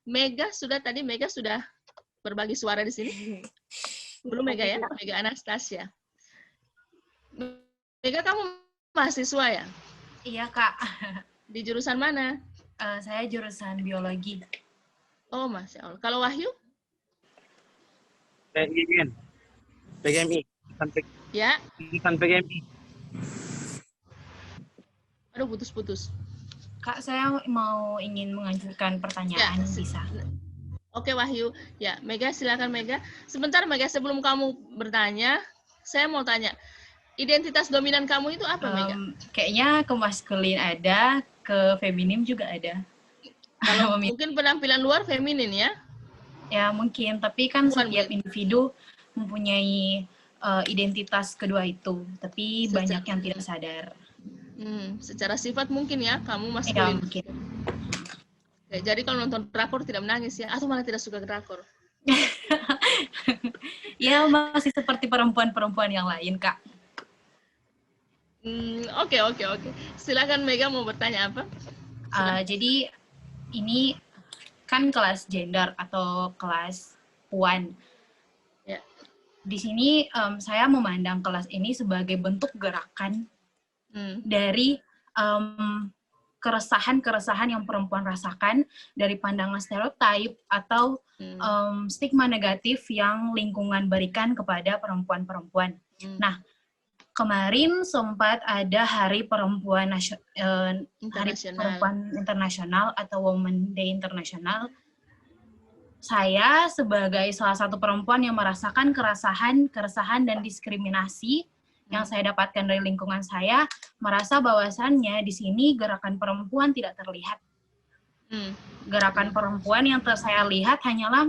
Mega sudah berbagi suara di sini. Belum Mega ya, Mega Anastasia. Mega, kamu mahasiswa ya? Iya, Kak. Di jurusan mana? Saya jurusan biologi. Oh, Masya Allah. Kalau Wahyu? PGMI. Ya. Jurusan PGMI. Aduh, putus-putus. Kak, saya ingin mengajukan pertanyaan, ya, bisa? Oke, Wahyu. Ya, Mega, silakan Mega. Sebentar, Mega, sebelum kamu bertanya, saya mau tanya, identitas dominan kamu itu apa, Mega? Kayaknya ke maskulin ada, ke feminim juga ada. Kalau mungkin penampilan luar feminin ya? Ya, mungkin. Tapi kan setiap individu mempunyai identitas kedua itu. Tapi banyak yang tidak sadar. Secara sifat mungkin ya, kamu maskulin. Ya, mungkin. Oke, jadi kalau nonton drakor tidak menangis ya, atau malah tidak suka drakor? Ya, masih seperti perempuan-perempuan yang lain, Kak. Oke. Silakan Mega mau bertanya apa? Jadi ini kan kelas gender atau kelas puan. Ya. Di sini saya memandang kelas ini sebagai bentuk gerakan dari keresahan-keresahan yang perempuan rasakan dari pandangan stereotip atau stigma negatif yang lingkungan berikan kepada perempuan-perempuan. Nah, kemarin sempat ada Hari Perempuan Internasional atau Women Day Internasional. Saya sebagai salah satu perempuan yang merasakan keresahan dan diskriminasi yang saya dapatkan dari lingkungan saya, merasa bahwasannya di sini gerakan perempuan tidak terlihat. Gerakan perempuan yang saya lihat hanyalah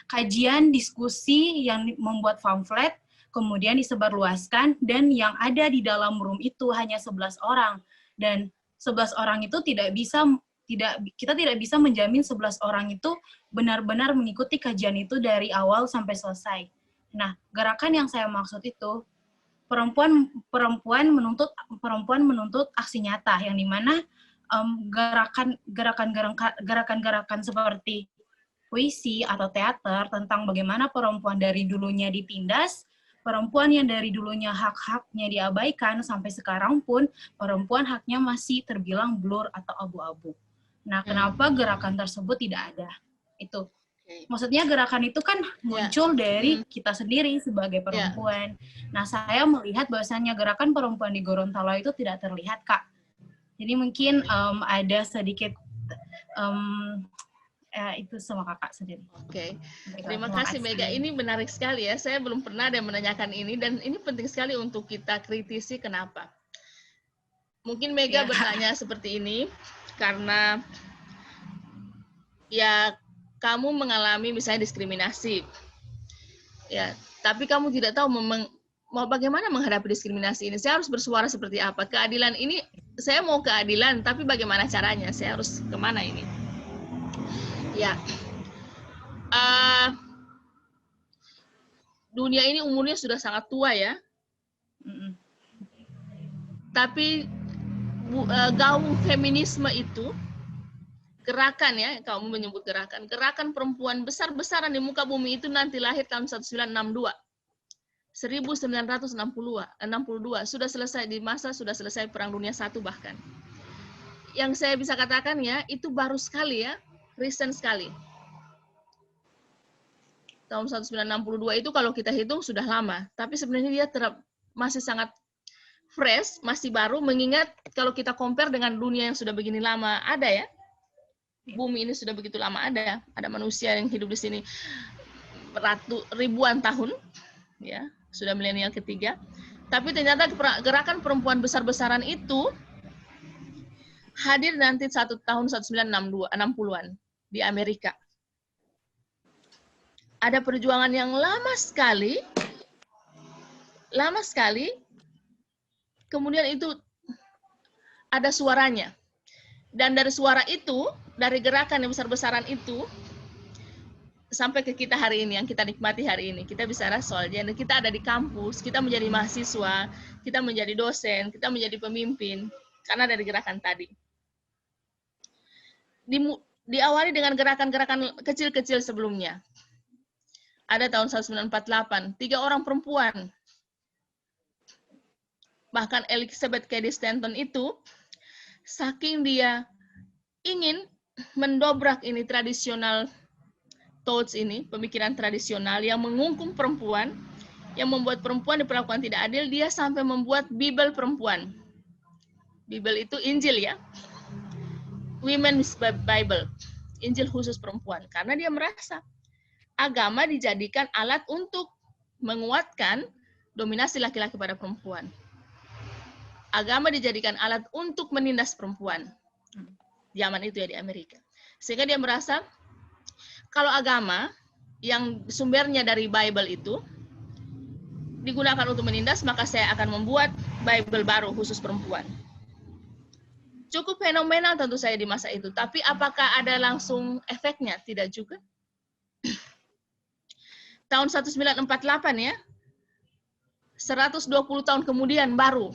kajian, diskusi yang membuat pamflet, kemudian disebarluaskan, dan yang ada di dalam room itu hanya 11 orang. Dan 11 orang itu kita tidak bisa menjamin 11 orang itu benar-benar mengikuti kajian itu dari awal sampai selesai. Nah, gerakan yang saya maksud itu, perempuan menuntut aksi nyata, yang dimana gerakan-gerakan seperti puisi atau teater tentang bagaimana perempuan dari dulunya ditindas, perempuan yang dari dulunya hak-haknya diabaikan, sampai sekarang pun perempuan haknya masih terbilang blur atau abu-abu. Nah, kenapa gerakan tersebut tidak ada? Itu. Maksudnya gerakan itu kan muncul dari kita sendiri sebagai perempuan. Nah, saya melihat bahwasannya gerakan perempuan di Gorontalo itu tidak terlihat, Kak. Jadi mungkin ada sedikit itu sama kakak sendiri. Oke. Terima kasih Mega. Ini menarik sekali ya. Saya belum pernah ada menanyakan ini dan ini penting sekali untuk kita kritisi kenapa. Mungkin Mega bertanya seperti ini karena ya kamu mengalami misalnya diskriminasi. Ya, tapi kamu tidak tahu mau bagaimana menghadapi diskriminasi ini. Saya harus bersuara seperti apa? Keadilan ini, saya mau keadilan, tapi bagaimana caranya? Saya harus kemana ini? Ya, dunia ini umurnya sudah sangat tua ya. Tapi gaung feminisme itu, gerakan ya, kamu menyebut gerakan perempuan besar-besaran di muka bumi itu nanti lahir tahun 1962. 1962 sudah selesai sudah selesai Perang Dunia I bahkan. Yang saya bisa katakan ya, itu baru sekali ya, recent sekali. Tahun 1962 itu kalau kita hitung sudah lama, tapi sebenarnya dia masih sangat fresh, masih baru, mengingat kalau kita compare dengan dunia yang sudah begini lama ada ya. Bumi ini sudah begitu lama ada manusia yang hidup di sini ribuan tahun, ya sudah milenial ketiga. Tapi ternyata gerakan perempuan besar-besaran itu hadir nanti tahun 1960-an di Amerika. Ada perjuangan yang lama sekali, kemudian itu ada suaranya. Dan dari suara itu, dari gerakan yang besar-besaran itu, sampai ke kita hari ini, yang kita nikmati hari ini. Kita bicara soal gender, kita ada di kampus, kita menjadi mahasiswa, kita menjadi dosen, kita menjadi pemimpin, karena dari gerakan tadi. Diawali dengan gerakan-gerakan kecil-kecil sebelumnya. Ada tahun 1948, 3 orang perempuan. Bahkan Elizabeth Cady Stanton itu, saking dia ingin mendobrak ini tradisional thoughts ini, pemikiran tradisional yang mengungkung perempuan, yang membuat perempuan diperlakukan tidak adil, dia sampai membuat Bible perempuan. Bible itu Injil ya. Women's Bible. Injil khusus perempuan. Karena dia merasa agama dijadikan alat untuk menguatkan dominasi laki-laki pada perempuan. Agama dijadikan alat untuk menindas perempuan. Zaman itu ya di Amerika. Sehingga dia merasa kalau agama yang sumbernya dari Bible itu digunakan untuk menindas, maka saya akan membuat Bible baru khusus perempuan. Cukup fenomenal tentu saya di masa itu. Tapi apakah ada langsung efeknya? Tidak juga. Tahun 1948 ya, 120 tahun kemudian baru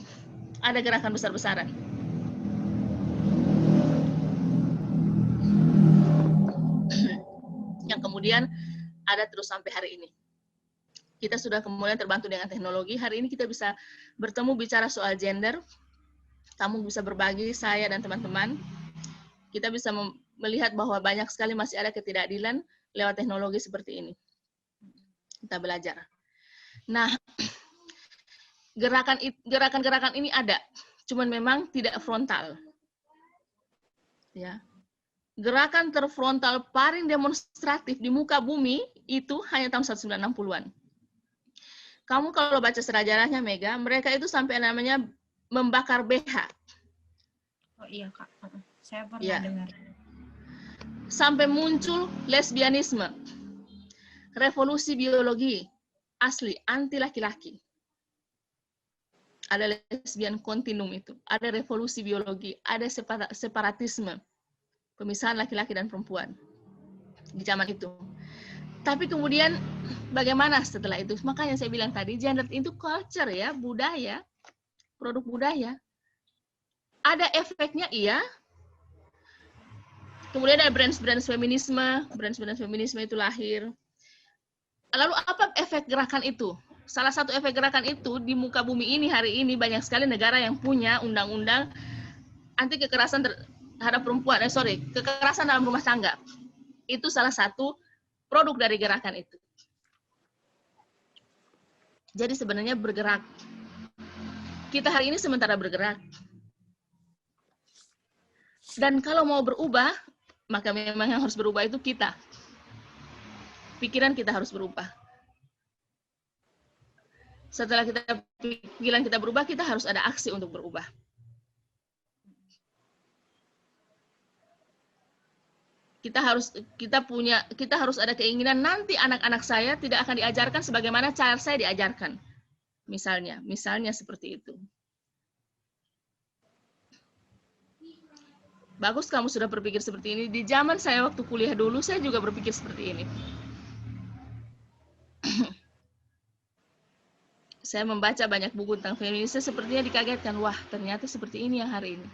ada gerakan besar-besaran. Yang kemudian ada terus sampai hari ini. Kita sudah kemudian terbantu dengan teknologi. Hari ini kita bisa bertemu bicara soal gender. Kamu bisa berbagi, saya dan teman-teman. Kita bisa melihat bahwa banyak sekali masih ada ketidakadilan lewat teknologi seperti ini. Kita belajar. Nah, gerakan-gerakan ini ada, cuman memang tidak frontal. Ya. Gerakan terfrontal paling demonstratif di muka bumi itu hanya tahun 1960-an. Kamu kalau baca sejarahnya Mega, mereka itu sampai namanya membakar BH. Oh iya Kak, saya pernah dengar. Sampai muncul lesbianisme. Revolusi biologi asli anti laki-laki. Ada lesbian kontinum itu, ada revolusi biologi, ada separatisme, pemisahan laki-laki dan perempuan di zaman itu. Tapi kemudian bagaimana setelah itu? Makanya saya bilang tadi, gender itu culture ya, budaya, produk budaya. Ada efeknya, iya. Kemudian ada brands-brands feminisme itu lahir. Lalu apa efek gerakan itu? Salah satu efek gerakan itu di muka bumi ini hari ini banyak sekali negara yang punya undang-undang anti kekerasan terhadap perempuan. Kekerasan dalam rumah tangga. Itu salah satu produk dari gerakan itu. Jadi sebenarnya bergerak. Kita hari ini sementara bergerak. Dan kalau mau berubah, maka memang yang harus berubah itu kita. Pikiran kita harus berubah. Setelah pikiran kita berubah, kita harus ada aksi untuk berubah. Kita harus ada keinginan nanti anak-anak saya tidak akan diajarkan sebagaimana cara saya diajarkan. Misalnya seperti itu. Bagus kamu sudah berpikir seperti ini. Di zaman saya waktu kuliah dulu, saya juga berpikir seperti ini. Saya membaca banyak buku tentang feminis, sepertinya dikagetkan, wah ternyata seperti ini yang hari ini.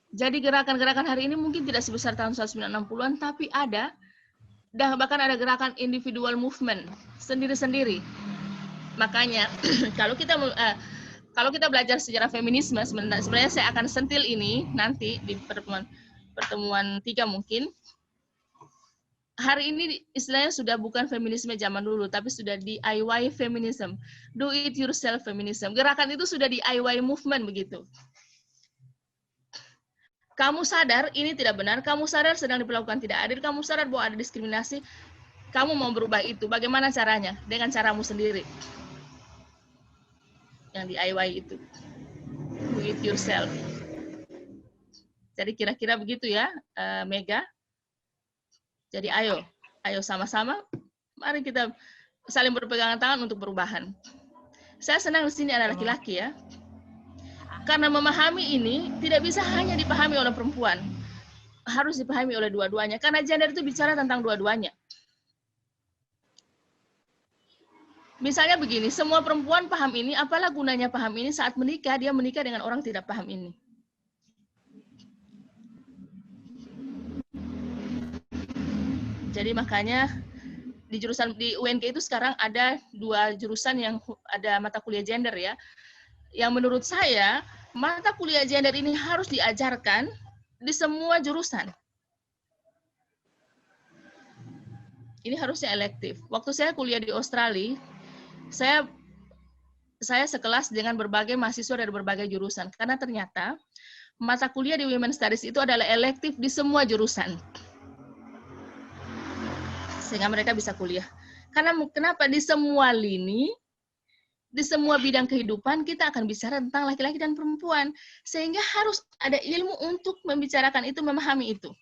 Jadi gerakan-gerakan hari ini mungkin tidak sebesar tahun 1960-an, tapi ada, dan bahkan ada gerakan individual movement, sendiri-sendiri. Makanya, kalau kita belajar sejarah feminisme, sebenarnya saya akan sentil ini nanti di pertemuan 3 mungkin. Hari ini istilahnya sudah bukan feminisme zaman dulu, tapi sudah DIY feminism, do it yourself feminism. Gerakan itu sudah DIY movement begitu. Kamu sadar ini tidak benar, kamu sadar sedang diperlakukan tidak adil, kamu sadar bahwa ada diskriminasi, kamu mau berubah itu. Bagaimana caranya? Dengan caramu sendiri. Yang DIY itu. Do it yourself. Jadi kira-kira begitu ya, Mega. Jadi ayo sama-sama, mari kita saling berpegangan tangan untuk perubahan. Saya senang di sini ada laki-laki ya. Karena memahami ini tidak bisa hanya dipahami oleh perempuan. Harus dipahami oleh dua-duanya. Karena gender itu bicara tentang dua-duanya. Misalnya begini, semua perempuan paham ini, apalah gunanya paham ini saat menikah, dia menikah dengan orang tidak paham ini. Jadi makanya di UNK itu sekarang ada 2 jurusan yang ada mata kuliah gender ya. Yang menurut saya mata kuliah gender ini harus diajarkan di semua jurusan. Ini harusnya elektif. Waktu saya kuliah di Australia, saya sekelas dengan berbagai mahasiswa dari berbagai jurusan karena ternyata mata kuliah di Women's Studies itu adalah elektif di semua jurusan. Sehingga mereka bisa kuliah. Karena kenapa? Di semua lini, di semua bidang kehidupan, kita akan bicara tentang laki-laki dan perempuan. Sehingga harus ada ilmu untuk membicarakan itu, memahami itu.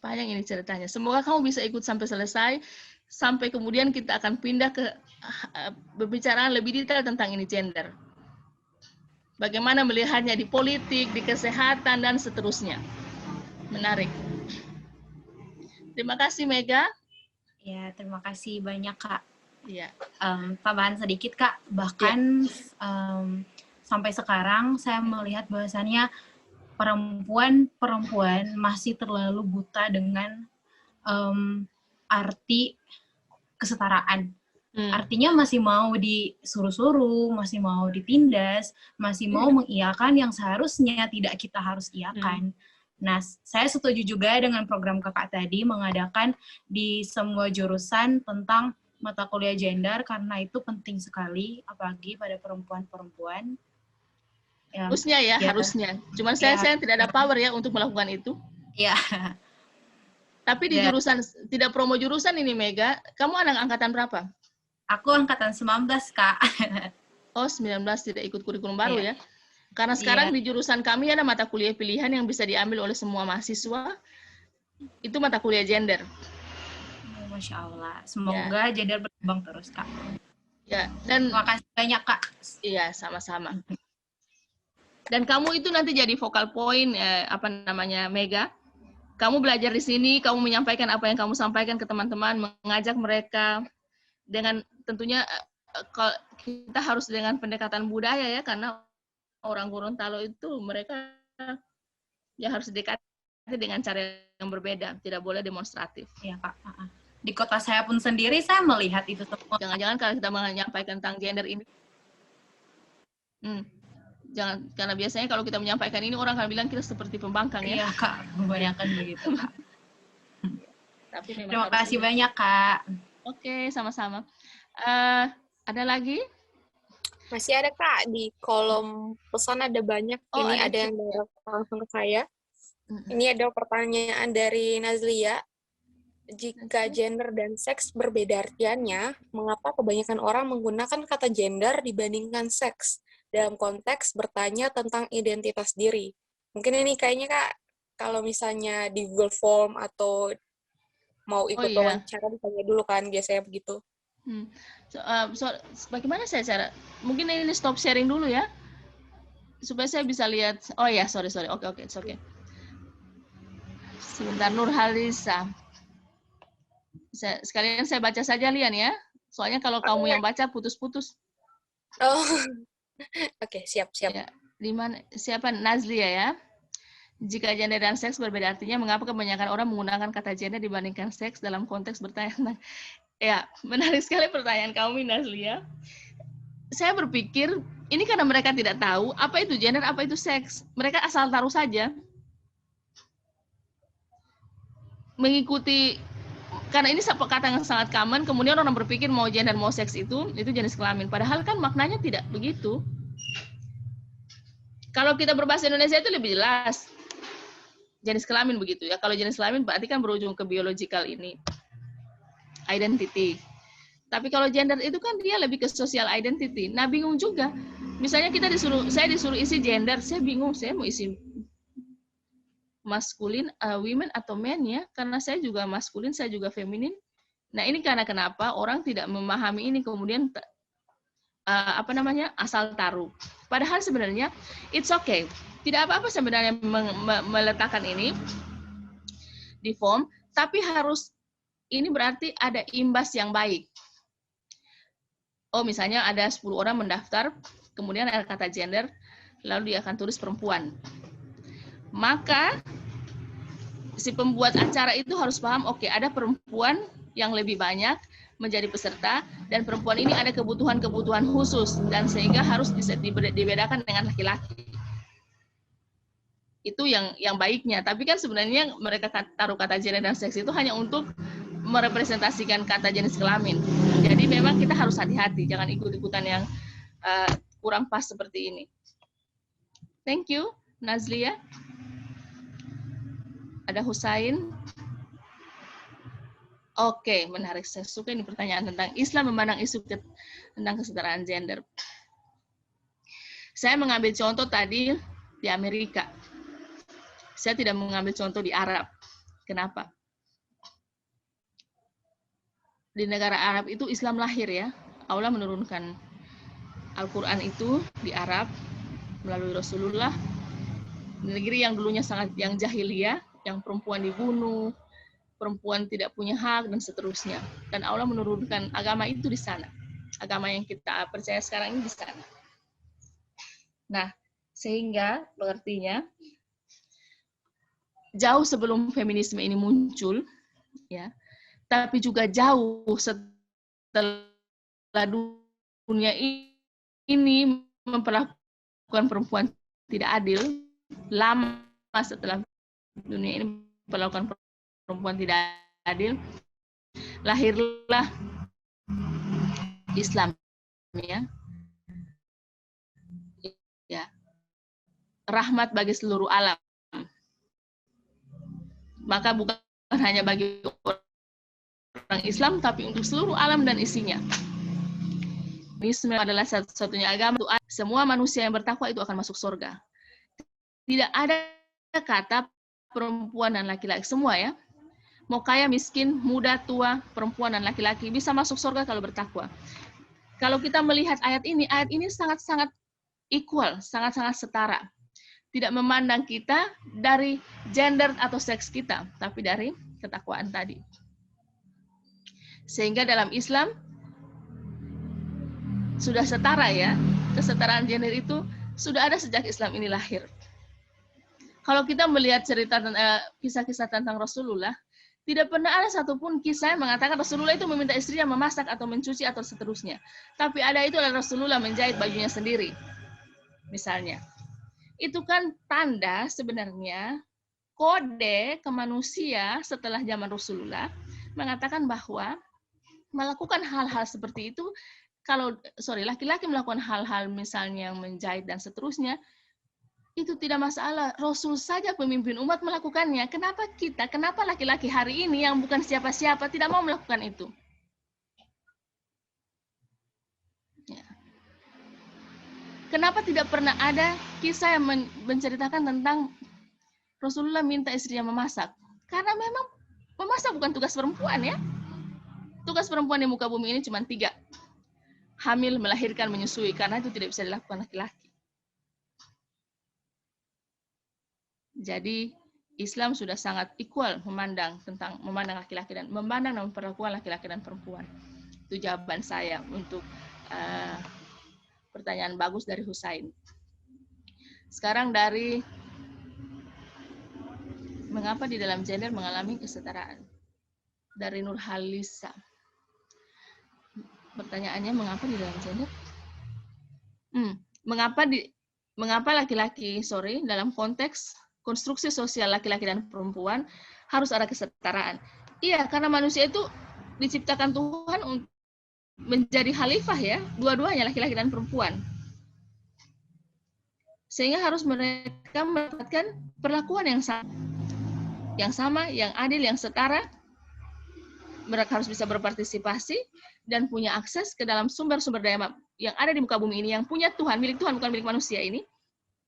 Panjang ini ceritanya. Semoga kamu bisa ikut sampai selesai, sampai kemudian kita akan pindah ke pembicaraan lebih detail tentang ini gender. Bagaimana melihatnya di politik, di kesehatan, dan seterusnya. Menarik. Terima kasih, Mega. Ya, terima kasih banyak, Kak. Ya. Tambahan sedikit, Kak. Bahkan sampai sekarang saya melihat bahwasannya perempuan masih terlalu buta dengan arti kesetaraan. Artinya masih mau disuruh-suruh, masih mau ditindas, masih mau mengiyakan yang seharusnya tidak kita harus iyakan. Nah, saya setuju juga dengan program kakak tadi mengadakan di semua jurusan tentang mata kuliah gender karena itu penting sekali, apalagi pada perempuan-perempuan. Harusnya ya, harusnya. Cuman saya tidak ada power ya untuk melakukan itu. Iya. Tapi di jurusan, tidak promo jurusan ini, Mega. Kamu anak angkatan berapa? Aku angkatan 19, Kak. Oh, 19 tidak ikut kurikulum baru ya? Karena sekarang di jurusan kami ada mata kuliah pilihan yang bisa diambil oleh semua mahasiswa. Itu mata kuliah gender. Masya Allah. Semoga gender berkembang terus, Kak. Ya, dan terima kasih banyak, Kak. Iya, sama-sama. Dan kamu itu nanti jadi focal point, Mega. Kamu belajar di sini, kamu menyampaikan apa yang kamu sampaikan ke teman-teman, mengajak mereka dengan tentunya kita harus dengan pendekatan budaya ya, karena orang Gorontalo itu mereka ya harus dekati dengan cara yang berbeda, tidak boleh demonstratif. Iya, Kak. Di kota saya pun sendiri saya melihat itu semua. Jangan-jangan kalau kita menyampaikan tentang gender ini, jangan, karena biasanya kalau kita menyampaikan ini orang akan bilang kita seperti pembangkang ya. Iya, Kak, membayangkan begitu, Kak. Tapi memang Terima kasih banyak, Kak. Oke, sama-sama. Ada lagi? Masih ada Kak, di kolom pesan ada banyak. Oh, Ini ada ada yang langsung ke saya. Ini ada pertanyaan dari Nazlia. Jika gender dan seks berbeda artiannya, mengapa kebanyakan orang menggunakan kata gender dibandingkan seks dalam konteks bertanya tentang identitas diri? Mungkin ini kayaknya Kak, kalau misalnya di Google Form atau mau ikut wawancara ditanya dulu kan, biasanya begitu. Bagaimana saya cara? Mungkin ini stop sharing dulu ya, supaya saya bisa lihat. Oh ya, sorry. Oke, it's okay. Sebentar, Nurhalisa. Sekalian saya baca saja, Lian ya. Soalnya kalau kamu yang baca putus-putus. Oh, oke, siap. Ya, di mana? Siapa? Nazlia ya. Jika gender dan seks berbeda artinya, mengapa kebanyakan orang menggunakan kata gender dibandingkan seks dalam konteks bertanya tentang... Ya, menarik sekali pertanyaan kamu, Nazlia. Saya berpikir, ini karena mereka tidak tahu apa itu gender, apa itu seks. Mereka asal taruh saja. Mengikuti, karena ini kata yang sangat common, kemudian orang berpikir mau gender, mau seks itu jenis kelamin. Padahal kan maknanya tidak begitu. Kalau kita berbahasa Indonesia itu lebih jelas. Jenis kelamin begitu ya. Kalau jenis kelamin berarti kan berujung ke biological ini. Identity. Tapi kalau gender itu kan dia lebih ke social identity. Nah, bingung juga. Misalnya saya disuruh isi gender, saya bingung, saya mau isi maskulin, women atau men ya, karena saya juga maskulin, saya juga feminin. Nah, ini karena kenapa orang tidak memahami ini, kemudian asal taruh. Padahal sebenarnya it's okay. Tidak apa-apa sebenarnya meletakkan ini di form, tapi harus ini berarti ada imbas yang baik. Oh, misalnya ada 10 orang mendaftar, kemudian ada kata gender, lalu dia akan tulis perempuan. Maka si pembuat acara itu harus paham, oke, ada perempuan yang lebih banyak menjadi peserta, dan perempuan ini ada kebutuhan-kebutuhan khusus, dan sehingga harus dibedakan dengan laki-laki. Itu yang baiknya. Tapi kan sebenarnya mereka taruh kata gender dan seks itu hanya untuk merepresentasikan kata jenis kelamin. Jadi memang kita harus hati-hati, jangan ikut-ikutan yang kurang pas seperti ini. Thank you, Nazlia. Ada Husain. Oke, menarik. Saya suka ini pertanyaan tentang Islam memandang isu tentang kesetaraan gender. Saya mengambil contoh tadi di Amerika. Saya tidak mengambil contoh di Arab. Kenapa? Di negara Arab itu Islam lahir ya. Allah menurunkan Al-Quran itu di Arab melalui Rasulullah. Di negeri yang dulunya sangat yang jahiliyah, yang perempuan dibunuh, perempuan tidak punya hak, dan seterusnya. Dan Allah menurunkan agama itu di sana. Agama yang kita percaya sekarang ini di sana. Nah, sehingga pengertinya, jauh sebelum feminisme ini muncul, ya, tapi juga jauh setelah dunia ini memperlakukan perempuan tidak adil, lama setelah dunia ini memperlakukan perempuan tidak adil, lahirlah Islam, ya, rahmat bagi seluruh alam. Maka bukan hanya bagi orang Islam, tapi untuk seluruh alam dan isinya. Islam adalah satu-satunya agama. Semua manusia yang bertakwa itu akan masuk surga. Tidak ada kata perempuan dan laki-laki, semua ya. Mau kaya, miskin, muda, tua, perempuan dan laki-laki bisa masuk surga kalau bertakwa. Kalau kita melihat ayat ini sangat-sangat equal, sangat-sangat setara. tidak memandang kita dari gender atau seks kita, tapi dari ketakwaan tadi. Sehingga dalam Islam sudah setara ya, kesetaraan gender itu sudah ada sejak Islam ini lahir. Kalau kita melihat cerita kisah-kisah tentang Rasulullah, tidak pernah ada satupun kisah yang mengatakan Rasulullah itu meminta istrinya memasak atau mencuci atau seterusnya. Tapi ada itu adalah Rasulullah menjahit bajunya sendiri, misalnya. Itu kan tanda sebenarnya kode ke manusia setelah zaman Rasulullah mengatakan bahwa melakukan hal-hal seperti itu, kalau laki-laki melakukan hal-hal misalnya yang menjahit dan seterusnya, itu tidak masalah. Rasul saja pemimpin umat melakukannya. Kenapa laki-laki hari ini yang bukan siapa-siapa tidak mau melakukan itu? Ya. Kenapa tidak pernah ada kisah yang menceritakan tentang Rasulullah minta istrinya memasak? Karena memang memasak bukan tugas perempuan ya. Tugas perempuan di muka bumi ini cuma 3. Hamil, melahirkan, menyusui. Karena itu tidak bisa dilakukan laki-laki. Jadi Islam sudah sangat equal memandang laki-laki dan memandang dan memperlakukan laki-laki dan perempuan. Itu jawaban saya untuk pertanyaan bagus dari Husain. Sekarang dari mengapa di dalam gender mengalami kesetaraan? Dari Nurhalisa. Pertanyaannya mengapa di dalam gender? Mengapa laki-laki, dalam konteks konstruksi sosial laki-laki dan perempuan harus ada kesetaraan? Iya, karena manusia itu diciptakan Tuhan untuk menjadi khalifah ya, dua-duanya laki-laki dan perempuan. Sehingga harus mereka mendapatkan perlakuan yang sama, yang adil, yang setara. Mereka harus bisa berpartisipasi dan punya akses ke dalam sumber-sumber daya yang ada di muka bumi ini, yang punya Tuhan, milik Tuhan, bukan milik manusia ini,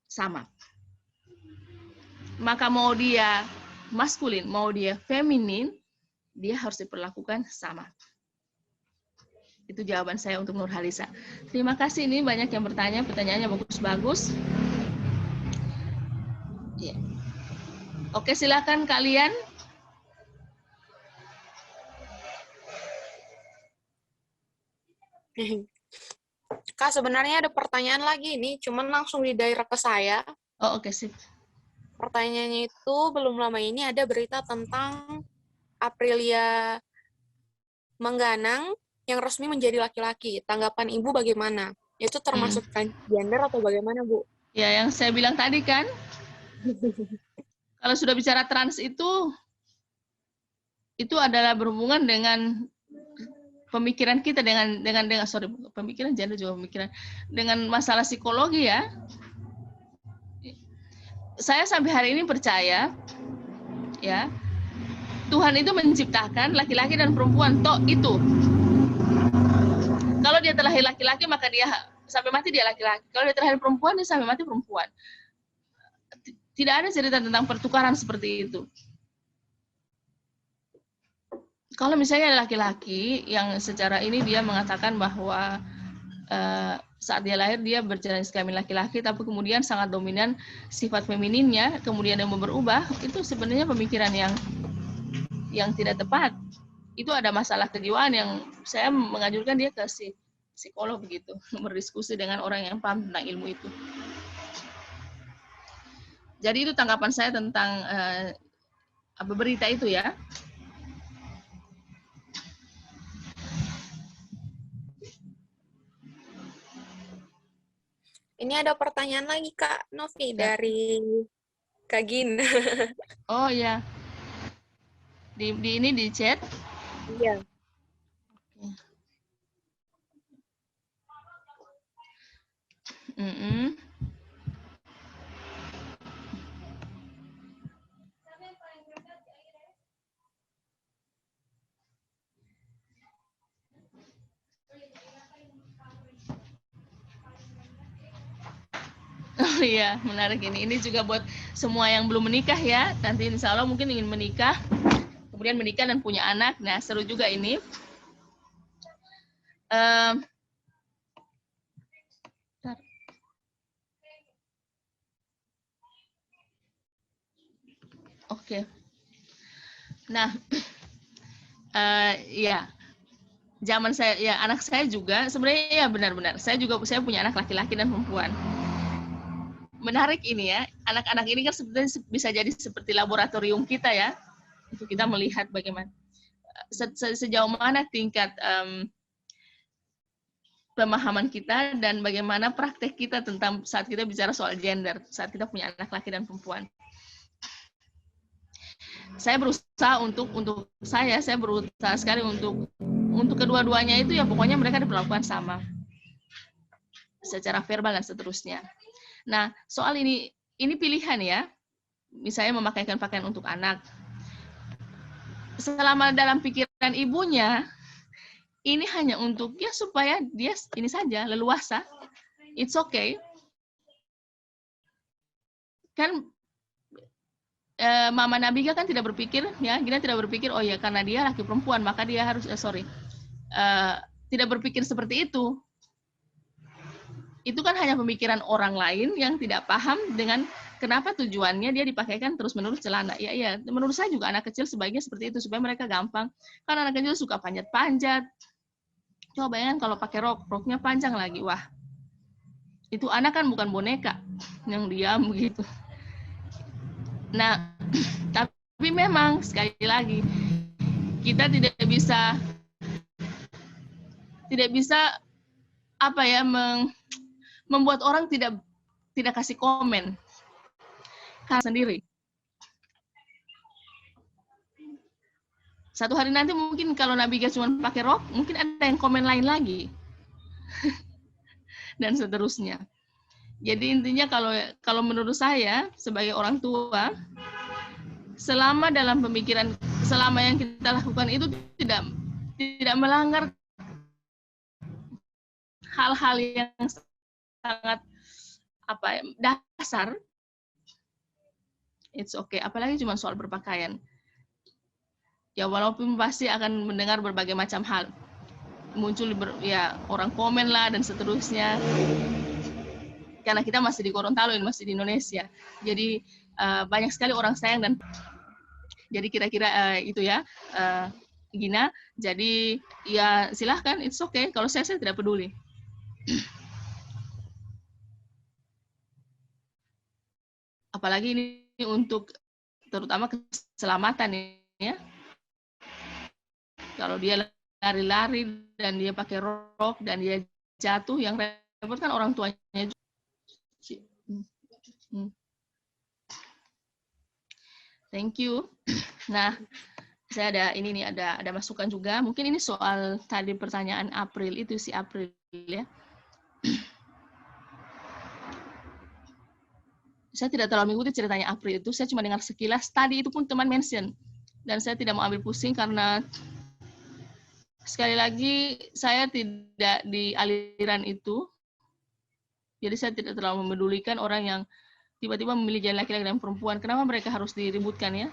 sama. Maka mau dia maskulin, mau dia feminin, dia harus diperlakukan sama. Itu jawaban saya untuk Nurhalisa. Terima kasih, ini banyak yang bertanya, pertanyaannya bagus-bagus. Ya. Oke, silakan kalian. Kak, sebenarnya ada pertanyaan lagi nih, cuman langsung di-direct ke saya. Oh, oke, sip. Pertanyaannya itu, belum lama ini ada berita tentang Aprilia Mangganang yang resmi menjadi laki-laki. Tanggapan Ibu bagaimana? Itu termasuk transgender atau bagaimana, Bu? Ya, yang saya bilang tadi kan, kalau sudah bicara trans itu adalah berhubungan dengan pemikiran kita pemikiran gender juga pemikiran dengan masalah psikologi ya. Saya sampai hari ini percaya ya, Tuhan itu menciptakan laki-laki dan perempuan itu. Kalau dia terlahir laki-laki maka dia sampai mati dia laki-laki. Kalau dia terlahir perempuan dia sampai mati perempuan. Tidak ada cerita tentang pertukaran seperti itu. Kalau misalnya laki-laki yang secara ini dia mengatakan bahwa saat dia lahir dia berjenis kelamin laki-laki, tapi kemudian sangat dominan sifat femininnya, kemudian yang berubah, itu sebenarnya pemikiran yang tidak tepat. Itu ada masalah kejiwaan yang saya menganjurkan dia ke psikolog begitu, berdiskusi dengan orang yang paham tentang ilmu itu. Jadi itu tanggapan saya tentang berita itu ya. Ini ada pertanyaan lagi, Kak Novi, dari Kak Gin. Oh ya, di ini di chat. Iya. Oh iya, menarik ini. Ini juga buat semua yang belum menikah ya. Nanti insya Allah mungkin ingin menikah, kemudian menikah dan punya anak. Nah, seru juga ini. Oke. Nah, ya, zaman saya, ya anak saya juga sebenarnya ya benar-benar. Saya punya anak laki-laki dan perempuan. Menarik ini ya, anak-anak ini kan sebenarnya bisa jadi seperti laboratorium kita ya, untuk kita melihat bagaimana sejauh mana tingkat pemahaman kita dan bagaimana praktek kita tentang saat kita bicara soal gender, saat kita punya anak laki dan perempuan. Saya berusaha saya berusaha sekali untuk kedua-duanya itu ya pokoknya mereka diperlakukan sama secara verbal dan seterusnya. Nah, soal ini pilihan ya. Misalnya memakaikan pakaian untuk anak. Selama dalam pikiran ibunya ini hanya untuk ya supaya dia ini saja leluasa. It's okay. Kan Mama Nabiga kan tidak berpikir ya, Gina tidak berpikir oh ya karena dia laki perempuan maka dia harus tidak berpikir seperti itu. Itu kan hanya pemikiran orang lain yang tidak paham dengan kenapa tujuannya dia dipakaikan terus-menerus celana. Ya, menurut saya juga anak kecil sebaiknya seperti itu supaya mereka gampang. Karena anak kecil suka panjat-panjat. Coba bayangkan kalau pakai roknya panjang lagi, wah. Itu anak kan bukan boneka yang diam begitu. Nah, tapi memang sekali lagi kita tidak bisa apa ya membuat orang tidak kasih komen karena sendiri. Satu hari nanti mungkin kalau Nabiga cuma pakai rok, mungkin ada yang komen lain lagi. Dan seterusnya. Jadi intinya kalau menurut saya sebagai orang tua, selama dalam pemikiran, selama yang kita lakukan itu tidak melanggar hal-hal yang sangat dasar, it's okay. Apalagi cuma soal berpakaian. Ya walaupun pasti akan mendengar berbagai macam hal, muncul ya orang komen lah dan seterusnya. Karena kita masih di Gorontalo, masih di Indonesia, jadi banyak sekali orang sayang dan jadi kira-kira itu ya Gina. Jadi ya silahkan, it's okay. Kalau saya tidak peduli. Apalagi ini untuk terutama keselamatan ya. Kalau dia lari-lari dan dia pakai rok dan dia jatuh, yang repot kan orang tuanya juga. Thank you. Nah, saya ada masukan juga. Mungkin ini soal tadi pertanyaan April itu si April ya. Saya tidak terlalu mengikuti ceritanya April itu, saya cuma dengar sekilas. Tadi itu pun teman mention. Dan saya tidak mau ambil pusing karena sekali lagi saya tidak di aliran itu. Jadi saya tidak terlalu memedulikan orang yang tiba-tiba memilih jalan laki-laki dan perempuan. Kenapa mereka harus diributkan ya?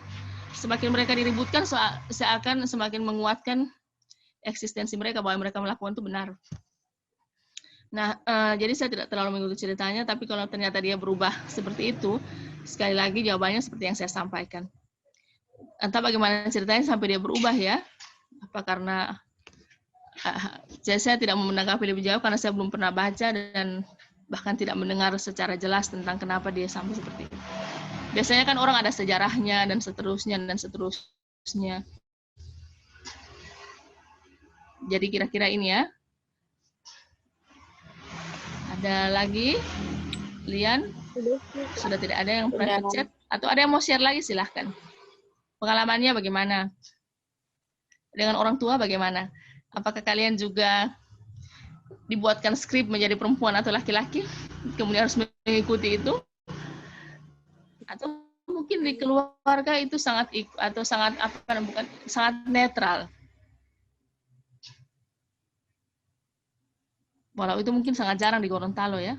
Semakin mereka diributkan, seakan semakin menguatkan eksistensi mereka bahwa mereka melakukan itu benar. Nah, jadi saya tidak terlalu mengikuti ceritanya, tapi kalau ternyata dia berubah seperti itu, sekali lagi jawabannya seperti yang saya sampaikan. Entah bagaimana ceritanya sampai dia berubah ya. Apa karena saya tidak mau menanggapi lebih jauh karena saya belum pernah baca dan bahkan tidak mendengar secara jelas tentang kenapa dia sampai seperti itu. Biasanya kan orang ada sejarahnya dan seterusnya dan seterusnya. Jadi kira-kira ini ya. Ada lagi? Lian? Sudah tidak ada yang private chat? Atau ada yang mau share lagi? Silahkan. Pengalamannya bagaimana? Dengan orang tua bagaimana? Apakah kalian juga dibuatkan skrip menjadi perempuan atau laki-laki? Kemudian harus mengikuti itu? Atau mungkin di keluarga itu sangat netral. Walau itu mungkin sangat jarang di Gorontalo ya.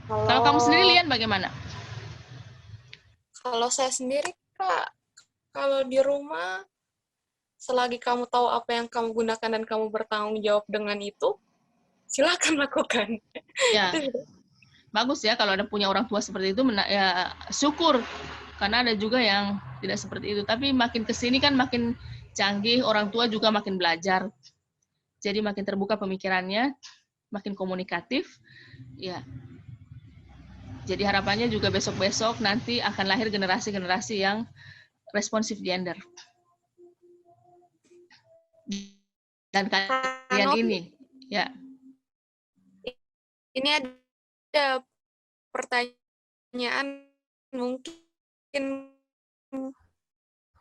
Kalau kamu sendiri Lian bagaimana? Kalau saya sendiri Kak, kalau di rumah selagi kamu tahu apa yang kamu gunakan dan kamu bertanggung jawab dengan itu, silakan lakukan. Ya. bagus ya kalau ada punya orang tua seperti itu, ya syukur, karena ada juga yang tidak seperti itu. Tapi makin kesini kan makin canggih, orang tua juga makin belajar, jadi makin terbuka pemikirannya, makin komunikatif, ya. Jadi harapannya juga besok-besok nanti akan lahir generasi-generasi yang responsif gender. Dan kalian ini, ya. Ini ada pertanyaan, mungkin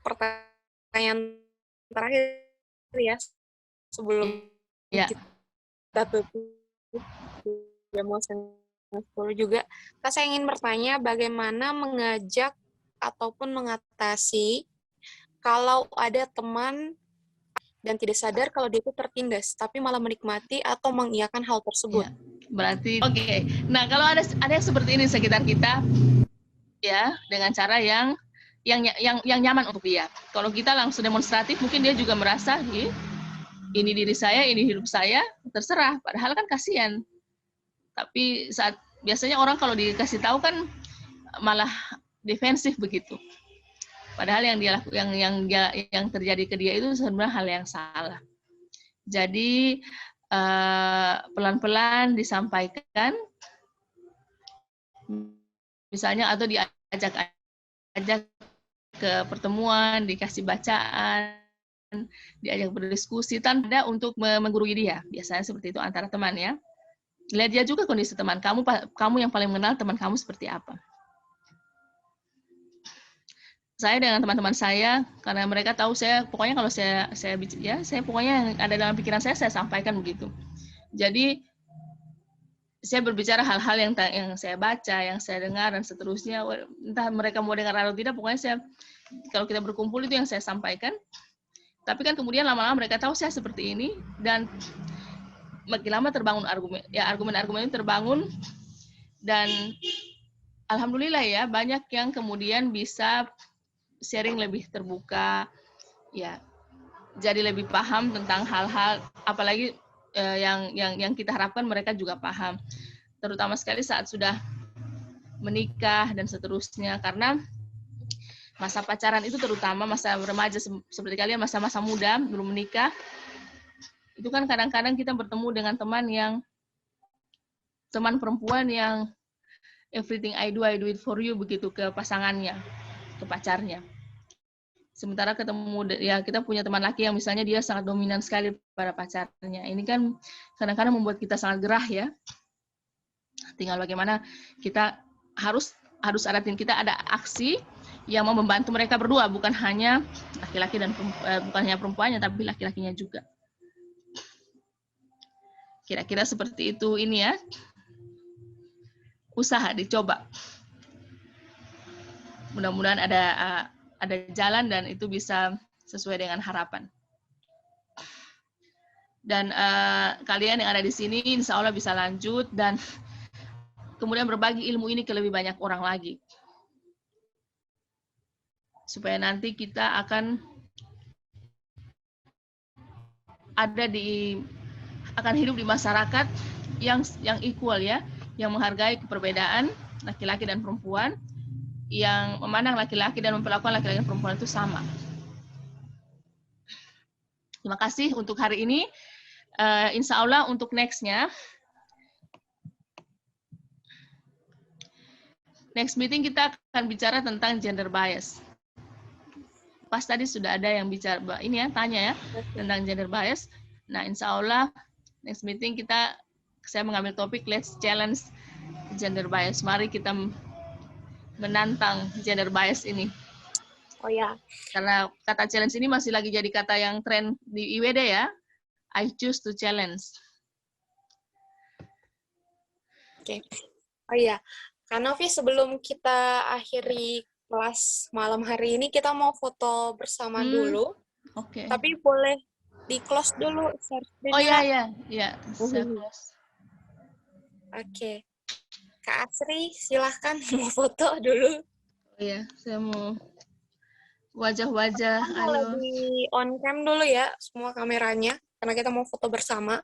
pertanyaan terakhir ya sebelum kita tutup. Ya mau 10 juga. Saya ingin bertanya bagaimana mengajak ataupun mengatasi kalau ada teman dan tidak sadar kalau dia itu tertindas, tapi malah menikmati atau mengiyakan hal tersebut. Ya, berarti oke. Nah, kalau ada yang seperti ini sekitar kita, ya, dengan cara yang nyaman untuk dia. Kalau kita langsung demonstratif, mungkin dia juga merasa, ini diri saya, ini hidup saya, terserah. Padahal kan kasihan. Tapi biasanya orang kalau dikasih tahu kan malah defensif begitu. Padahal yang terjadi ke dia itu sebenarnya hal yang salah. Jadi pelan-pelan disampaikan, misalnya, atau diajak ke pertemuan, dikasih bacaan, diajak berdiskusi tanpa untuk menggurui dia. Biasanya seperti itu antara teman ya. Lihat dia juga kondisi teman kamu yang paling mengenal teman kamu seperti apa. Saya dengan teman-teman saya, karena mereka tahu saya, pokoknya kalau saya pokoknya yang ada dalam pikiran saya sampaikan begitu. Jadi saya berbicara hal-hal yang saya baca, yang saya dengar dan seterusnya. Entah mereka mau dengar atau tidak, pokoknya kalau kita berkumpul itu yang saya sampaikan. Tapi kan kemudian lama-lama mereka tahu saya seperti ini, dan makin lama terbangun argumen-argumen itu terbangun, dan alhamdulillah ya banyak yang kemudian bisa sharing lebih terbuka, ya, jadi lebih paham tentang hal-hal, apalagi yang kita harapkan mereka juga paham, terutama sekali saat sudah menikah dan seterusnya, karena masa pacaran itu terutama masa remaja seperti kalian, masa-masa muda belum menikah, itu kan kadang-kadang kita bertemu dengan teman perempuan yang everything I do it for you begitu ke pasangannya, ke pacarnya. Sementara kita punya teman laki yang misalnya dia sangat dominan sekali pada pacarnya. Ini kan kadang-kadang membuat kita sangat gerah ya. Tinggal bagaimana kita harus ada aksi yang mau membantu mereka berdua, bukan hanya laki-laki dan bukan hanya perempuannya, tapi laki-lakinya juga. Kira-kira seperti itu ini ya. Usaha dicoba. Mudah-mudahan ada jalan dan itu bisa sesuai dengan harapan. Dan kalian yang ada di sini insya Allah bisa lanjut dan kemudian berbagi ilmu ini ke lebih banyak orang lagi. Supaya nanti kita akan hidup di masyarakat yang equal ya, yang menghargai keperbedaan laki-laki dan perempuan, yang memandang laki-laki dan memperlakukan laki-laki dan perempuan itu sama. Terima kasih untuk hari ini. Insya Allah untuk next-nya, next meeting kita akan bicara tentang gender bias. Pas tadi sudah ada yang bicara, ini ya, tanya ya, tentang gender bias. Nah, insya Allah next meeting saya mengambil topik let's challenge gender bias. Mari kita menantang gender bias ini. Oh ya. Karena kata challenge ini masih lagi jadi kata yang tren di IWD ya. I choose to challenge. Oke. Oh iya. Kak Novi, sebelum kita akhiri kelas malam hari ini, kita mau foto bersama dulu. Oke. Tapi boleh di-close dulu. Oh iya. Saya close. Oke. Kak Asri, silahkan mau foto dulu. Oh iya, saya mau wajah-wajah. Lagi on cam dulu ya, semua kameranya, karena kita mau foto bersama.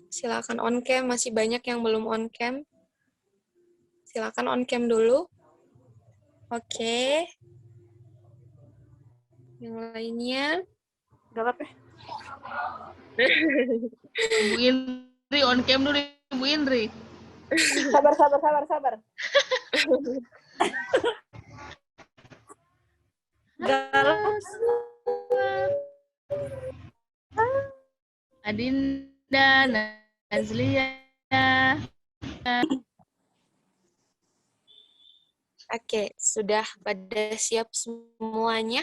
Silakan on cam, masih banyak yang belum on cam. Silakan on cam dulu. Oke. Yang lainnya. Gak apa-apa. Bu Indri on cam dulu, Bu Indri. Sabar. Galau. Adinda, Nazlia. Oke, sudah pada siap semuanya?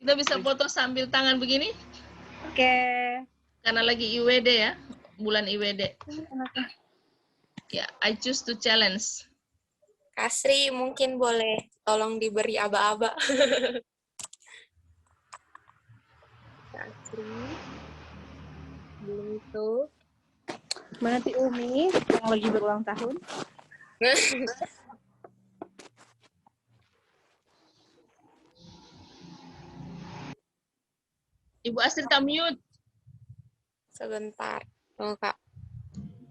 Kita bisa foto sambil tangan begini? Oke. Karena lagi IWD ya, bulan IWD. Ya, I choose to challenge. Kasri mungkin boleh tolong diberi aba-aba. Kasri. Belum itu. Nanti Umi yang lagi berulang tahun. Ibu Astrid mute. Sebentar. Oh, Kak.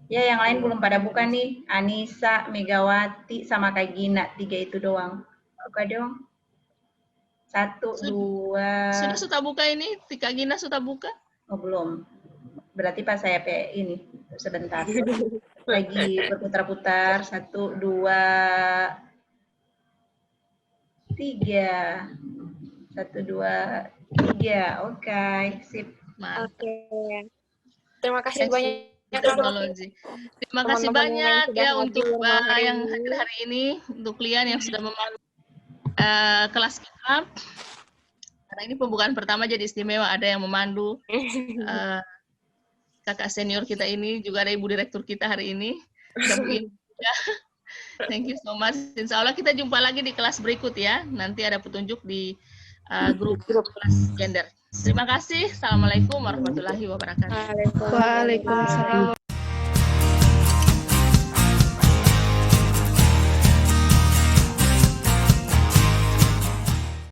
Ya, yang lain belum pada buka nih. Anissa, Megawati, sama Kak Gina. 3 itu doang. Buka dong. 1, 2. Sudah buka ini? Tika Gina sudah buka? Oh, belum. Berarti pas saya ini. Sebentar. Lagi berputar-putar. 1, 2, 3. 1, 2, 3. Oke, sip. Oke. Terima kasih banyak. Teknologi. Terima kasih banyak ya untuk yang hadir hari ini, untuk kalian yang sudah memandu kelas kita. Karena ini pembukaan pertama jadi istimewa, ada yang memandu. Kakak senior kita ini, juga ada Ibu Direktur kita hari ini. Thank you so much. Insya Allah kita jumpa lagi di kelas berikut ya. Nanti ada petunjuk di grup kelas gender. Terima kasih. Assalamualaikum warahmatullahi wabarakatuh. Waalaikumsalam.